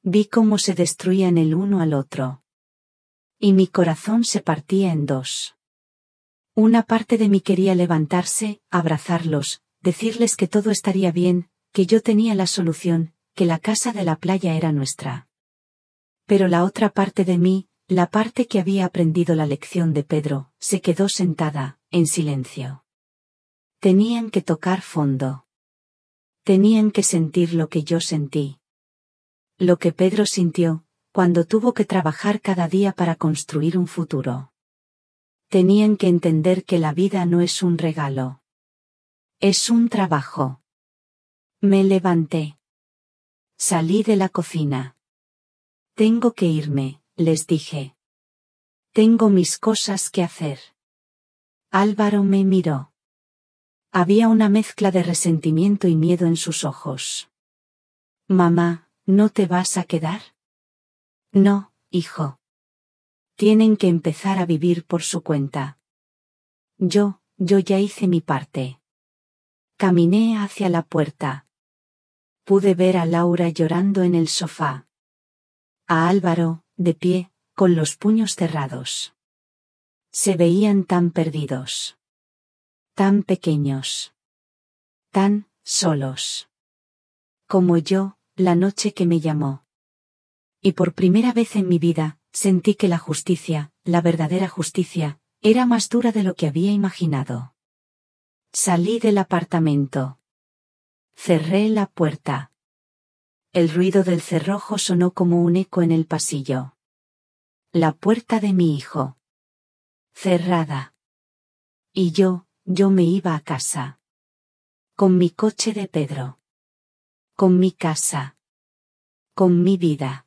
Vi cómo se destruían el uno al otro. Y mi corazón se partía en 2. Una parte de mí quería levantarse, abrazarlos, decirles que todo estaría bien, que yo tenía la solución, que la casa de la playa era nuestra. Pero la otra parte de mí, la parte que había aprendido la lección de Pedro, se quedó sentada, en silencio. Tenían que tocar fondo. Tenían que sentir lo que yo sentí. Lo que Pedro sintió, cuando tuvo que trabajar cada día para construir un futuro. Tenían que entender que la vida no es un regalo. Es un trabajo. Me levanté. Salí de la cocina. Tengo que irme, les dije. Tengo mis cosas que hacer. Álvaro me miró. Había una mezcla de resentimiento y miedo en sus ojos. Mamá, ¿no te vas a quedar? No, hijo. Tienen que empezar a vivir por su cuenta. Yo ya hice mi parte. Caminé hacia la puerta. Pude ver a Laura llorando en el sofá. A Álvaro, de pie, con los puños cerrados. Se veían tan perdidos. Tan pequeños. Tan solos. Como yo, la noche que me llamó. Y por primera vez en mi vida, sentí que la justicia, la verdadera justicia, era más dura de lo que había imaginado. Salí del apartamento. Cerré la puerta. El ruido del cerrojo sonó como un eco en el pasillo. La puerta de mi hijo. Cerrada. Y yo me iba a casa. Con mi coche de Pedro. Con mi casa. Con mi vida.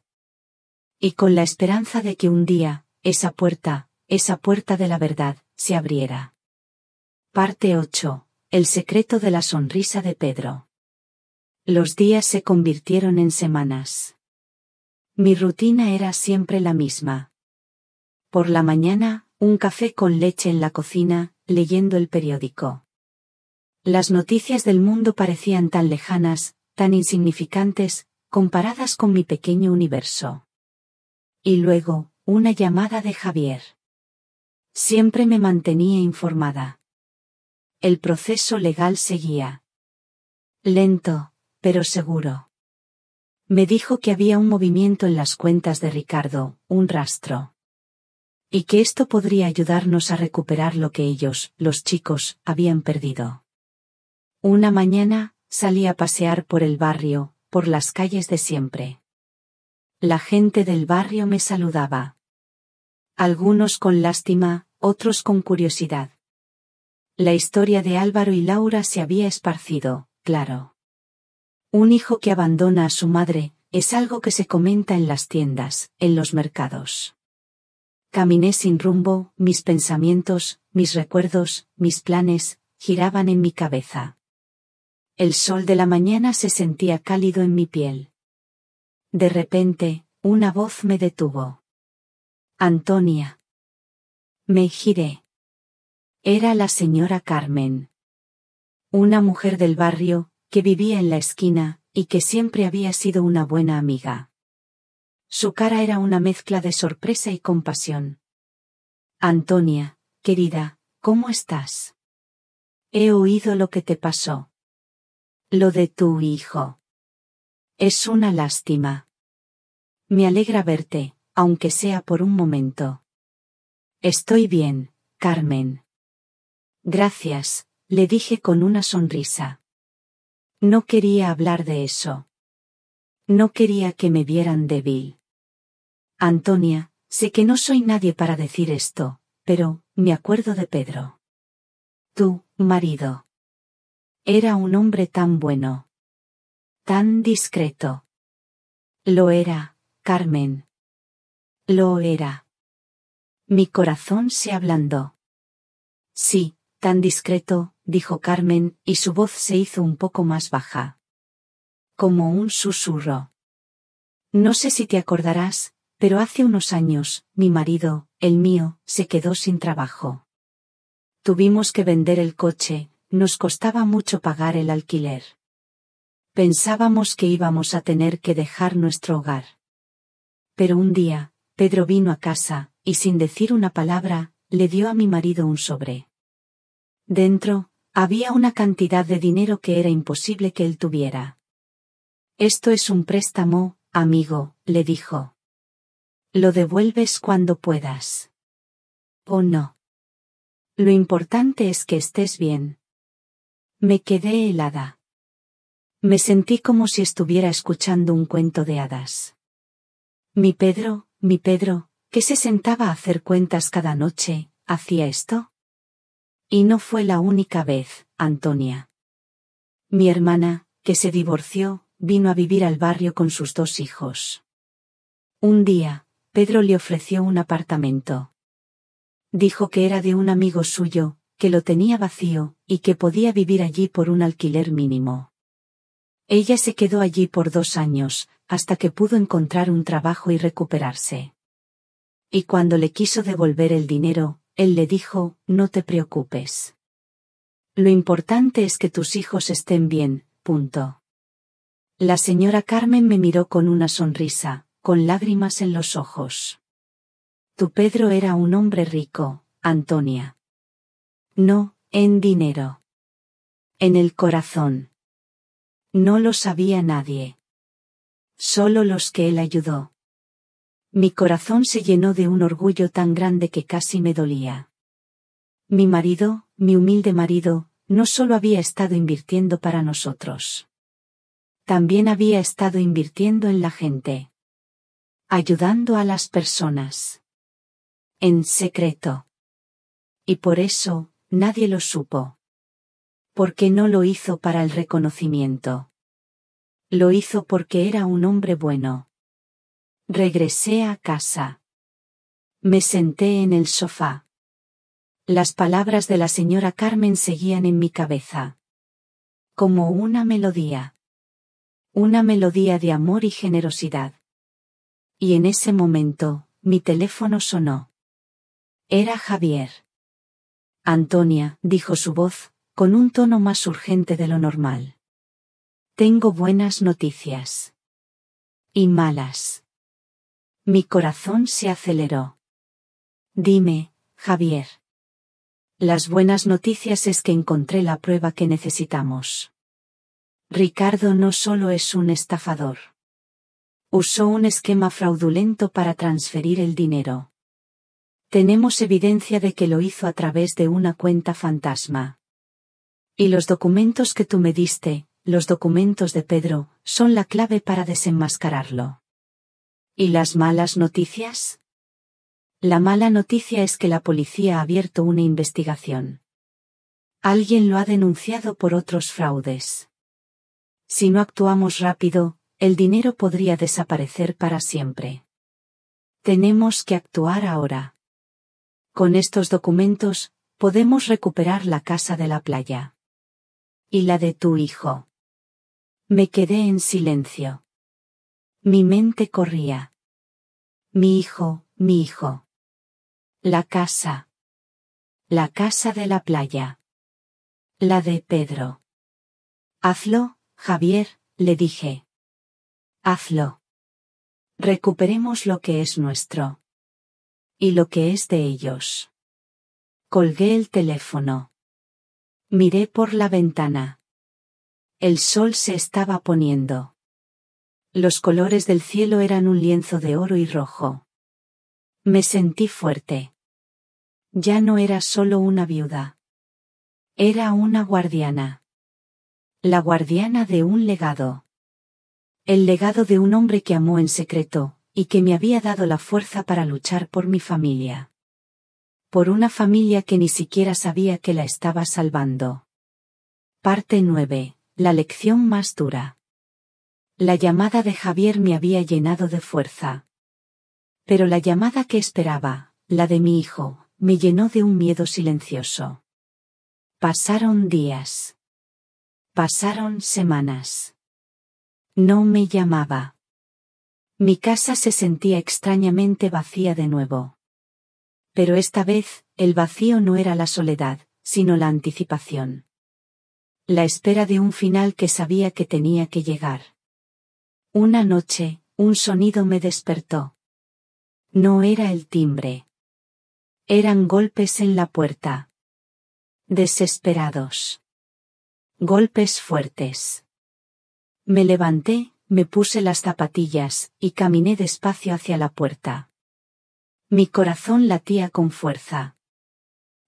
Y con la esperanza de que un día, esa puerta de la verdad, se abriera. Parte 8. El secreto de la sonrisa de Pedro. Los días se convirtieron en semanas. Mi rutina era siempre la misma. Por la mañana, un café con leche en la cocina, leyendo el periódico. Las noticias del mundo parecían tan lejanas, tan insignificantes, comparadas con mi pequeño universo. Y luego, una llamada de Javier. Siempre me mantenía informada. El proceso legal seguía. Lento, pero seguro. Me dijo que había un movimiento en las cuentas de Ricardo, un rastro. Y que esto podría ayudarnos a recuperar lo que ellos, los chicos, habían perdido. Una mañana, salí a pasear por el barrio, por las calles de siempre. La gente del barrio me saludaba. Algunos con lástima, otros con curiosidad. La historia de Álvaro y Laura se había esparcido, claro. Un hijo que abandona a su madre, es algo que se comenta en las tiendas, en los mercados. Caminé sin rumbo, mis pensamientos, mis recuerdos, mis planes, giraban en mi cabeza. El sol de la mañana se sentía cálido en mi piel. De repente, una voz me detuvo. Antonia. Me giré. Era la señora Carmen. Una mujer del barrio, que vivía en la esquina, y que siempre había sido una buena amiga. Su cara era una mezcla de sorpresa y compasión. Antonia, querida, ¿cómo estás? He oído lo que te pasó. Lo de tu hijo. Es una lástima. Me alegra verte, aunque sea por un momento. Estoy bien, Carmen. Gracias, le dije con una sonrisa. No quería hablar de eso. No quería que me vieran débil. Antonia, sé que no soy nadie para decir esto, pero, me acuerdo de Pedro. Tu marido. Era un hombre tan bueno. Tan discreto. Lo era, Carmen. Lo era. Mi corazón se ablandó. Sí, tan discreto, dijo Carmen, y su voz se hizo un poco más baja. Como un susurro. No sé si te acordarás, pero hace unos años, mi marido, el mío, se quedó sin trabajo. Tuvimos que vender el coche, nos costaba mucho pagar el alquiler. Pensábamos que íbamos a tener que dejar nuestro hogar. Pero un día, Pedro vino a casa, y sin decir una palabra, le dio a mi marido un sobre. Dentro, había una cantidad de dinero que era imposible que él tuviera. Esto es un préstamo, amigo, le dijo. Lo devuelves cuando puedas. ¿O no? Lo importante es que estés bien. Me quedé helada. Me sentí como si estuviera escuchando un cuento de hadas. Mi Pedro, que se sentaba a hacer cuentas cada noche, ¿hacía esto? Y no fue la única vez, Antonia. Mi hermana, que se divorció, vino a vivir al barrio con sus 2 hijos. Un día, Pedro le ofreció un apartamento. Dijo que era de un amigo suyo, que lo tenía vacío, y que podía vivir allí por un alquiler mínimo. Ella se quedó allí por 2 años, hasta que pudo encontrar un trabajo y recuperarse. Y cuando le quiso devolver el dinero, él le dijo: no te preocupes. Lo importante es que tus hijos estén bien, punto. La señora Carmen me miró con una sonrisa, con lágrimas en los ojos. Tu Pedro era un hombre rico, Antonia. No, en dinero. En el corazón. No lo sabía nadie. Solo los que él ayudó. Mi corazón se llenó de un orgullo tan grande que casi me dolía. Mi marido, mi humilde marido, no solo había estado invirtiendo para nosotros. También había estado invirtiendo en la gente. Ayudando a las personas. En secreto. Y por eso, nadie lo supo. Porque no lo hizo para el reconocimiento. Lo hizo porque era un hombre bueno. Regresé a casa. Me senté en el sofá. Las palabras de la señora Carmen seguían en mi cabeza. Como una melodía. Una melodía de amor y generosidad. Y en ese momento, mi teléfono sonó. Era Javier. Antonia, dijo su voz, con un tono más urgente de lo normal. Tengo buenas noticias. Y malas. Mi corazón se aceleró. Dime, Javier. Las buenas noticias es que encontré la prueba que necesitamos. Ricardo no solo es un estafador. Usó un esquema fraudulento para transferir el dinero. Tenemos evidencia de que lo hizo a través de una cuenta fantasma. Y los documentos que tú me diste, los documentos de Pedro, son la clave para desenmascararlo. ¿Y las malas noticias? La mala noticia es que la policía ha abierto una investigación. Alguien lo ha denunciado por otros fraudes. Si no actuamos rápido, el dinero podría desaparecer para siempre. Tenemos que actuar ahora. Con estos documentos, podemos recuperar la casa de la playa. ¿Y la de tu hijo? Me quedé en silencio. Mi mente corría. Mi hijo, mi hijo. La casa. La casa de la playa. La de Pedro. Hazlo, Javier, le dije. Hazlo. Recuperemos lo que es nuestro. Y lo que es de ellos. Colgué el teléfono. Miré por la ventana. El sol se estaba poniendo. Los colores del cielo eran un lienzo de oro y rojo. Me sentí fuerte. Ya no era solo una viuda. Era una guardiana. La guardiana de un legado. El legado de un hombre que amó en secreto, y que me había dado la fuerza para luchar por mi familia. Por una familia que ni siquiera sabía que la estaba salvando. Parte 9. La lección más dura. La llamada de Javier me había llenado de fuerza. Pero la llamada que esperaba, la de mi hijo, me llenó de un miedo silencioso. Pasaron días. Pasaron semanas. No me llamaba. Mi casa se sentía extrañamente vacía de nuevo. Pero esta vez, el vacío no era la soledad, sino la anticipación. La espera de un final que sabía que tenía que llegar. Una noche, un sonido me despertó. No era el timbre. Eran golpes en la puerta. Desesperados. Golpes fuertes. Me levanté, me puse las zapatillas, y caminé despacio hacia la puerta. Mi corazón latía con fuerza.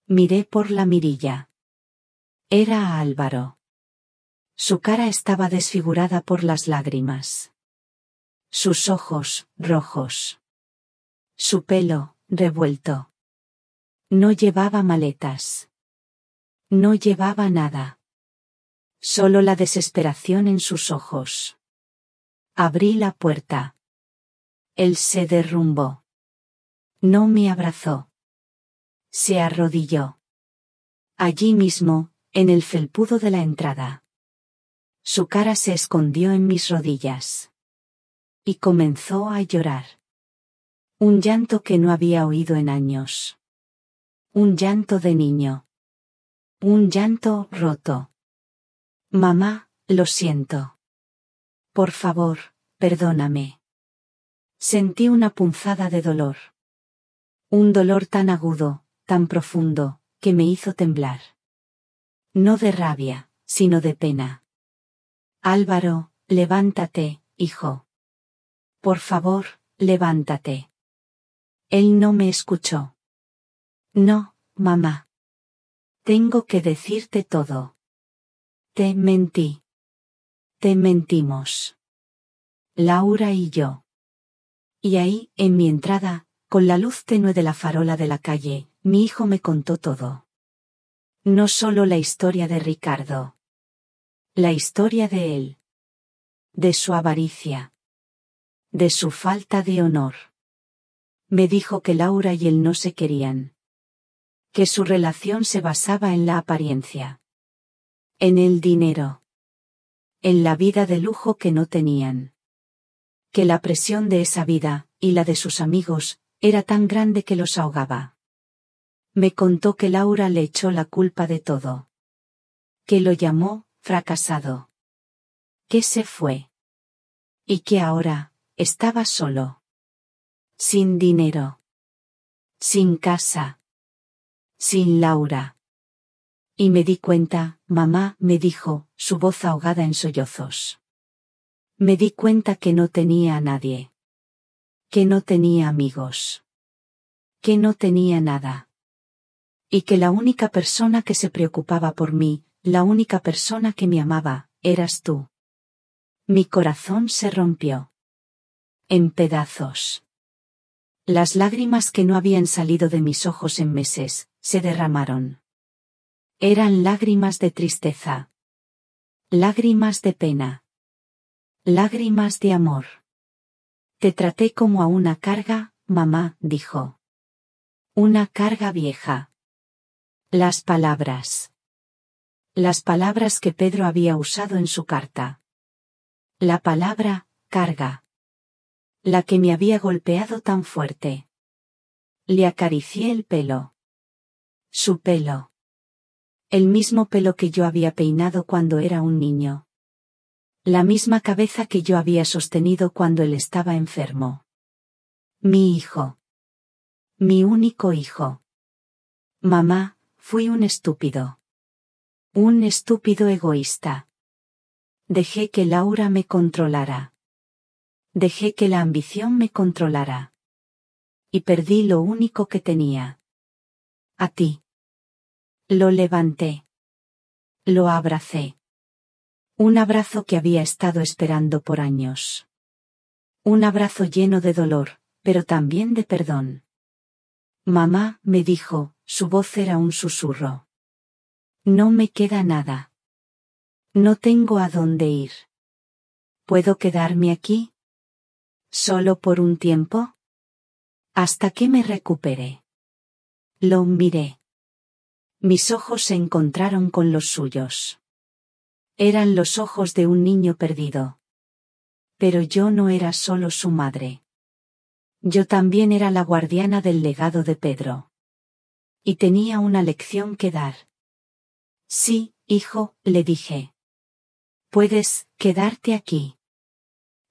Miré por la mirilla. Era Álvaro. Su cara estaba desfigurada por las lágrimas. Sus ojos, rojos. Su pelo, revuelto. No llevaba maletas. No llevaba nada. Solo la desesperación en sus ojos. Abrí la puerta. Él se derrumbó. No me abrazó. Se arrodilló. Allí mismo, en el felpudo de la entrada. Su cara se escondió en mis rodillas. Y comenzó a llorar. Un llanto que no había oído en años. Un llanto de niño. Un llanto roto. Mamá, lo siento. Por favor, perdóname. Sentí una punzada de dolor. Un dolor tan agudo, tan profundo, que me hizo temblar. No de rabia, sino de pena. Álvaro, levántate, hijo. Por favor, levántate. Él no me escuchó. No, mamá. Tengo que decirte todo. Te mentí. Te mentimos. Laura y yo. Y ahí, en mi entrada, con la luz tenue de la farola de la calle, mi hijo me contó todo. No solo la historia de Ricardo. La historia de él. De su avaricia. De su falta de honor. Me dijo que Laura y él no se querían. Que su relación se basaba en la apariencia. En el dinero. En la vida de lujo que no tenían. Que la presión de esa vida, y la de sus amigos, era tan grande que los ahogaba. Me contó que Laura le echó la culpa de todo. Que lo llamó fracasado. Que se fue. Y que ahora, estaba solo. Sin dinero. Sin casa. Sin Laura. Y me di cuenta, mamá, me dijo, su voz ahogada en sollozos. Me di cuenta que no tenía a nadie. Que no tenía amigos. Que no tenía nada. Y que la única persona que se preocupaba por mí, la única persona que me amaba, eras tú. Mi corazón se rompió. En pedazos. Las lágrimas que no habían salido de mis ojos en meses, se derramaron. Eran lágrimas de tristeza. Lágrimas de pena. Lágrimas de amor. Te traté como a una carga, mamá, dijo. Una carga vieja. Las palabras. Las palabras que Pedro había usado en su carta. La palabra, carga. La que me había golpeado tan fuerte. Le acaricié el pelo. Su pelo. El mismo pelo que yo había peinado cuando era un niño. La misma cabeza que yo había sostenido cuando él estaba enfermo. Mi hijo. Mi único hijo. Mamá, fui un estúpido. Un estúpido egoísta. Dejé que Laura me controlara. Dejé que la ambición me controlara. Y perdí lo único que tenía. A ti. Lo levanté. Lo abracé. Un abrazo que había estado esperando por años. Un abrazo lleno de dolor, pero también de perdón. Mamá, me dijo, su voz era un susurro. No me queda nada. No tengo a dónde ir. ¿Puedo quedarme aquí? ¿Solo por un tiempo? Hasta que me recupere. Lo miré. Mis ojos se encontraron con los suyos. Eran los ojos de un niño perdido. Pero yo no era solo su madre. Yo también era la guardiana del legado de Pedro. Y tenía una lección que dar. Sí, hijo, le dije. Puedes quedarte aquí.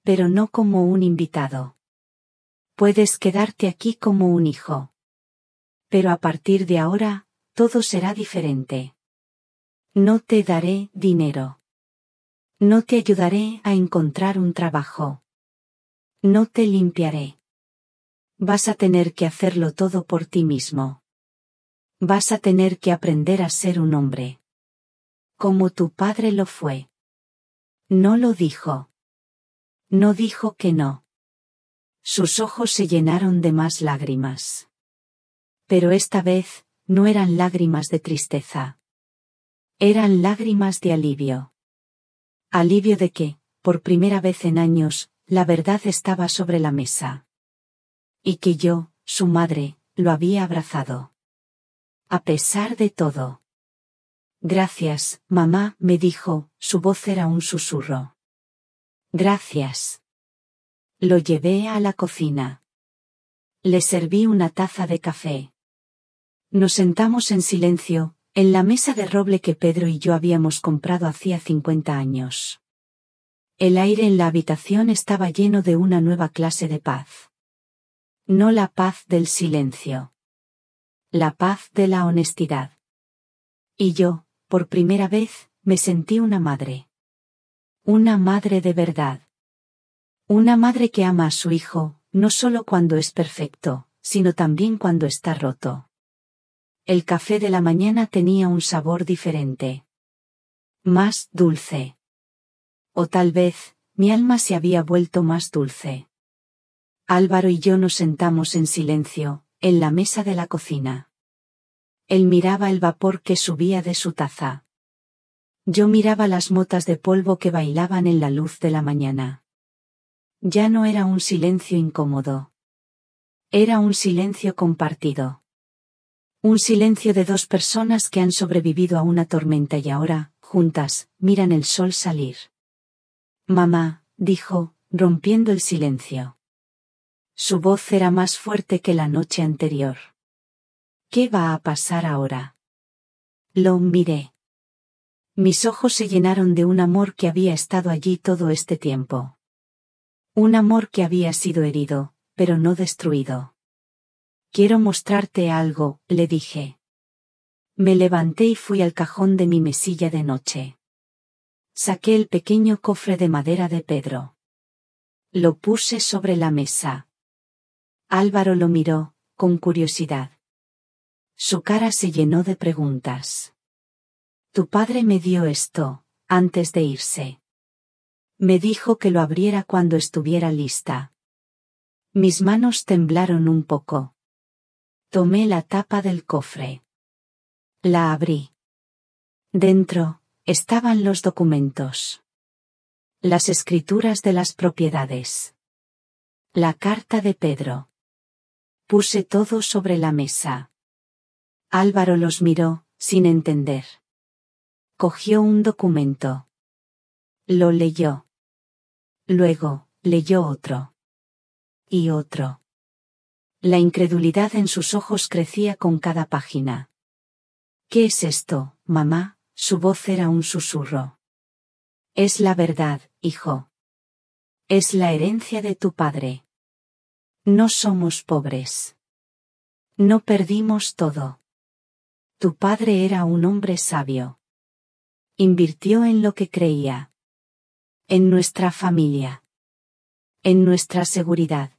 Pero no como un invitado. Puedes quedarte aquí como un hijo. Pero a partir de ahora, todo será diferente. No te daré dinero. No te ayudaré a encontrar un trabajo. No te limpiaré. Vas a tener que hacerlo todo por ti mismo. Vas a tener que aprender a ser un hombre. Como tu padre lo fue. No lo dijo. No dijo que no. Sus ojos se llenaron de más lágrimas. Pero esta vez, no eran lágrimas de tristeza. Eran lágrimas de alivio. Alivio de que, por primera vez en años, la verdad estaba sobre la mesa. Y que yo, su madre, lo había abrazado. A pesar de todo. Gracias, mamá, me dijo, su voz era un susurro. Gracias. Lo llevé a la cocina. Le serví una taza de café. Nos sentamos en silencio, en la mesa de roble que Pedro y yo habíamos comprado hacía 50 años. El aire en la habitación estaba lleno de una nueva clase de paz. No la paz del silencio. La paz de la honestidad. Y yo, por primera vez, me sentí una madre. Una madre de verdad. Una madre que ama a su hijo, no solo cuando es perfecto, sino también cuando está roto. El café de la mañana tenía un sabor diferente. Más dulce. O tal vez, mi alma se había vuelto más dulce. Álvaro y yo nos sentamos en silencio, en la mesa de la cocina. Él miraba el vapor que subía de su taza. Yo miraba las motas de polvo que bailaban en la luz de la mañana. Ya no era un silencio incómodo. Era un silencio compartido. Un silencio de dos personas que han sobrevivido a una tormenta y ahora, juntas, miran el sol salir. Mamá, dijo, rompiendo el silencio. Su voz era más fuerte que la noche anterior. ¿Qué va a pasar ahora? Lo miré. Mis ojos se llenaron de un amor que había estado allí todo este tiempo. Un amor que había sido herido, pero no destruido. Quiero mostrarte algo, le dije. Me levanté y fui al cajón de mi mesilla de noche. Saqué el pequeño cofre de madera de Pedro. Lo puse sobre la mesa. Álvaro lo miró, con curiosidad. Su cara se llenó de preguntas. Tu padre me dio esto, antes de irse. Me dijo que lo abriera cuando estuviera lista. Mis manos temblaron un poco. Tomé la tapa del cofre. La abrí. Dentro, estaban los documentos. Las escrituras de las propiedades. La carta de Pedro. Puse todo sobre la mesa. Álvaro los miró, sin entender. Cogió un documento. Lo leyó. Luego, leyó otro. Y otro. La incredulidad en sus ojos crecía con cada página. ¿Qué es esto, mamá? Su voz era un susurro. Es la verdad, hijo. Es la herencia de tu padre. No somos pobres. No perdimos todo. Tu padre era un hombre sabio. Invirtió en lo que creía. En nuestra familia. En nuestra seguridad.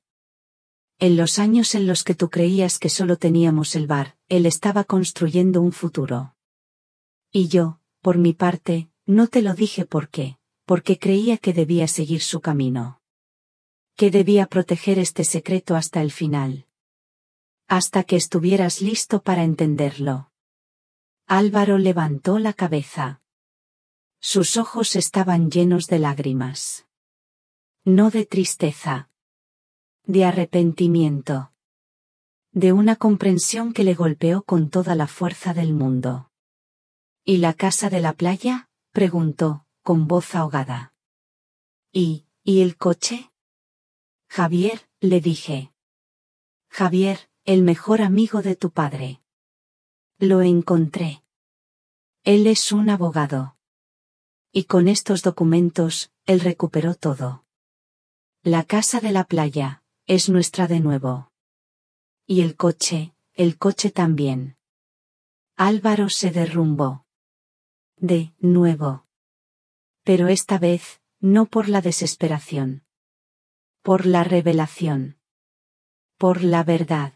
En los años en los que tú creías que solo teníamos el bar, él estaba construyendo un futuro. Y yo, por mi parte, no te lo dije porque creía que debía seguir su camino. Que debía proteger este secreto hasta el final. Hasta que estuvieras listo para entenderlo. Álvaro levantó la cabeza. Sus ojos estaban llenos de lágrimas. No de tristeza. De arrepentimiento. De una comprensión que le golpeó con toda la fuerza del mundo. ¿Y la casa de la playa? Preguntó, con voz ahogada. ¿Y el coche? Javier, le dije. Javier, el mejor amigo de tu padre. Lo encontré. Él es un abogado. Y con estos documentos, él recuperó todo. La casa de la playa, es nuestra de nuevo. Y el coche también. Álvaro se derrumbó. De nuevo. Pero esta vez, no por la desesperación. Por la revelación. Por la verdad.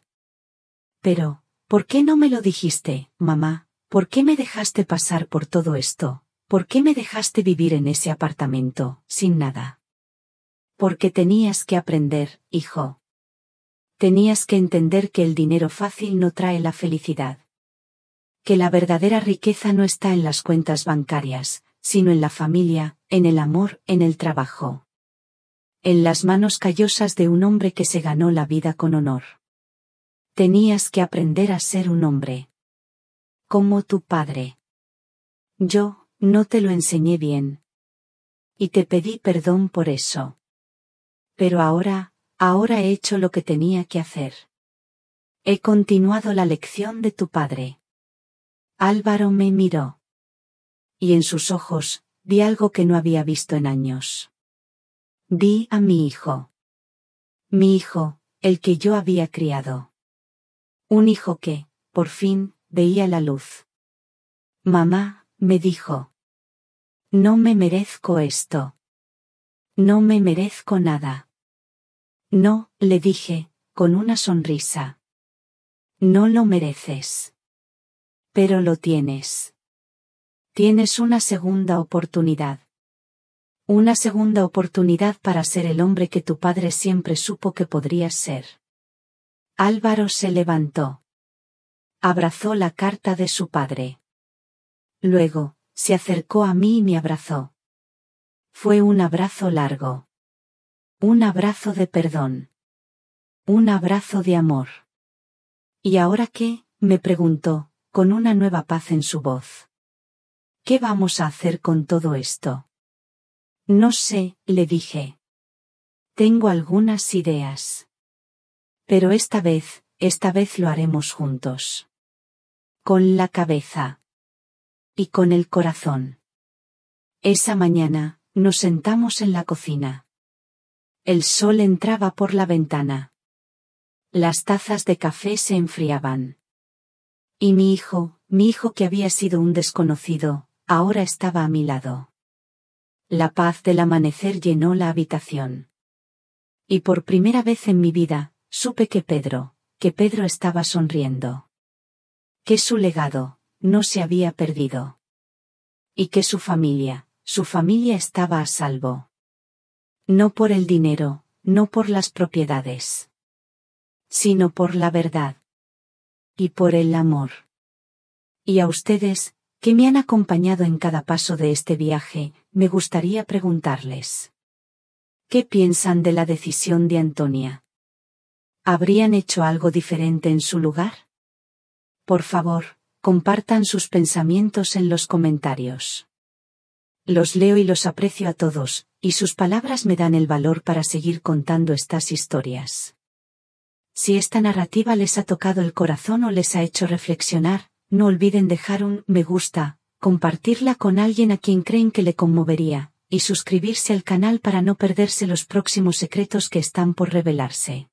Pero, ¿por qué no me lo dijiste, mamá? ¿Por qué me dejaste pasar por todo esto? ¿Por qué me dejaste vivir en ese apartamento, sin nada? Porque tenías que aprender, hijo. Tenías que entender que el dinero fácil no trae la felicidad. Que la verdadera riqueza no está en las cuentas bancarias, sino en la familia, en el amor, en el trabajo. en las manos callosas de un hombre que se ganó la vida con honor. Tenías que aprender a ser un hombre. Como tu padre. Yo, no te lo enseñé bien. Y te pedí perdón por eso. Pero ahora he hecho lo que tenía que hacer. He continuado la lección de tu padre. Álvaro me miró. Y en sus ojos, vi algo que no había visto en años. Vi a mi hijo. Mi hijo, el que yo había criado. Un hijo que, por fin, veía la luz. Mamá, me dijo. No me merezco esto. No me merezco nada. No, le dije, con una sonrisa. No lo mereces. Pero lo tienes. Tienes una segunda oportunidad. Una segunda oportunidad para ser el hombre que tu padre siempre supo que podrías ser. Álvaro se levantó. Abrazó la carta de su padre. Luego, se acercó a mí y me abrazó. Fue un abrazo largo. Un abrazo de perdón. Un abrazo de amor. ¿Y ahora qué?, me preguntó, con una nueva paz en su voz. ¿Qué vamos a hacer con todo esto? No sé, le dije. Tengo algunas ideas. Pero esta vez lo haremos juntos. Con la cabeza. Y con el corazón. Esa mañana, nos sentamos en la cocina. El sol entraba por la ventana. Las tazas de café se enfriaban. Y mi hijo que había sido un desconocido, ahora estaba a mi lado. La paz del amanecer llenó la habitación. Y por primera vez en mi vida, supe que Pedro estaba sonriendo. Que su legado, no se había perdido. Y que su familia estaba a salvo. No por el dinero, no por las propiedades. Sino por la verdad. Y por el amor. Y a ustedes, que me han acompañado en cada paso de este viaje, me gustaría preguntarles. ¿Qué piensan de la decisión de Antonia? ¿Habrían hecho algo diferente en su lugar? Por favor, compartan sus pensamientos en los comentarios. Los leo y los aprecio a todos, y sus palabras me dan el valor para seguir contando estas historias. Si esta narrativa les ha tocado el corazón o les ha hecho reflexionar, no olviden dejar un me gusta, compartirla con alguien a quien creen que le conmovería, y suscribirse al canal para no perderse los próximos secretos que están por revelarse.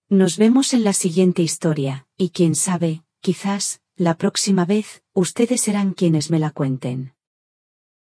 Nos vemos en la siguiente historia, y quién sabe, quizás, la próxima vez, ustedes serán quienes me la cuenten.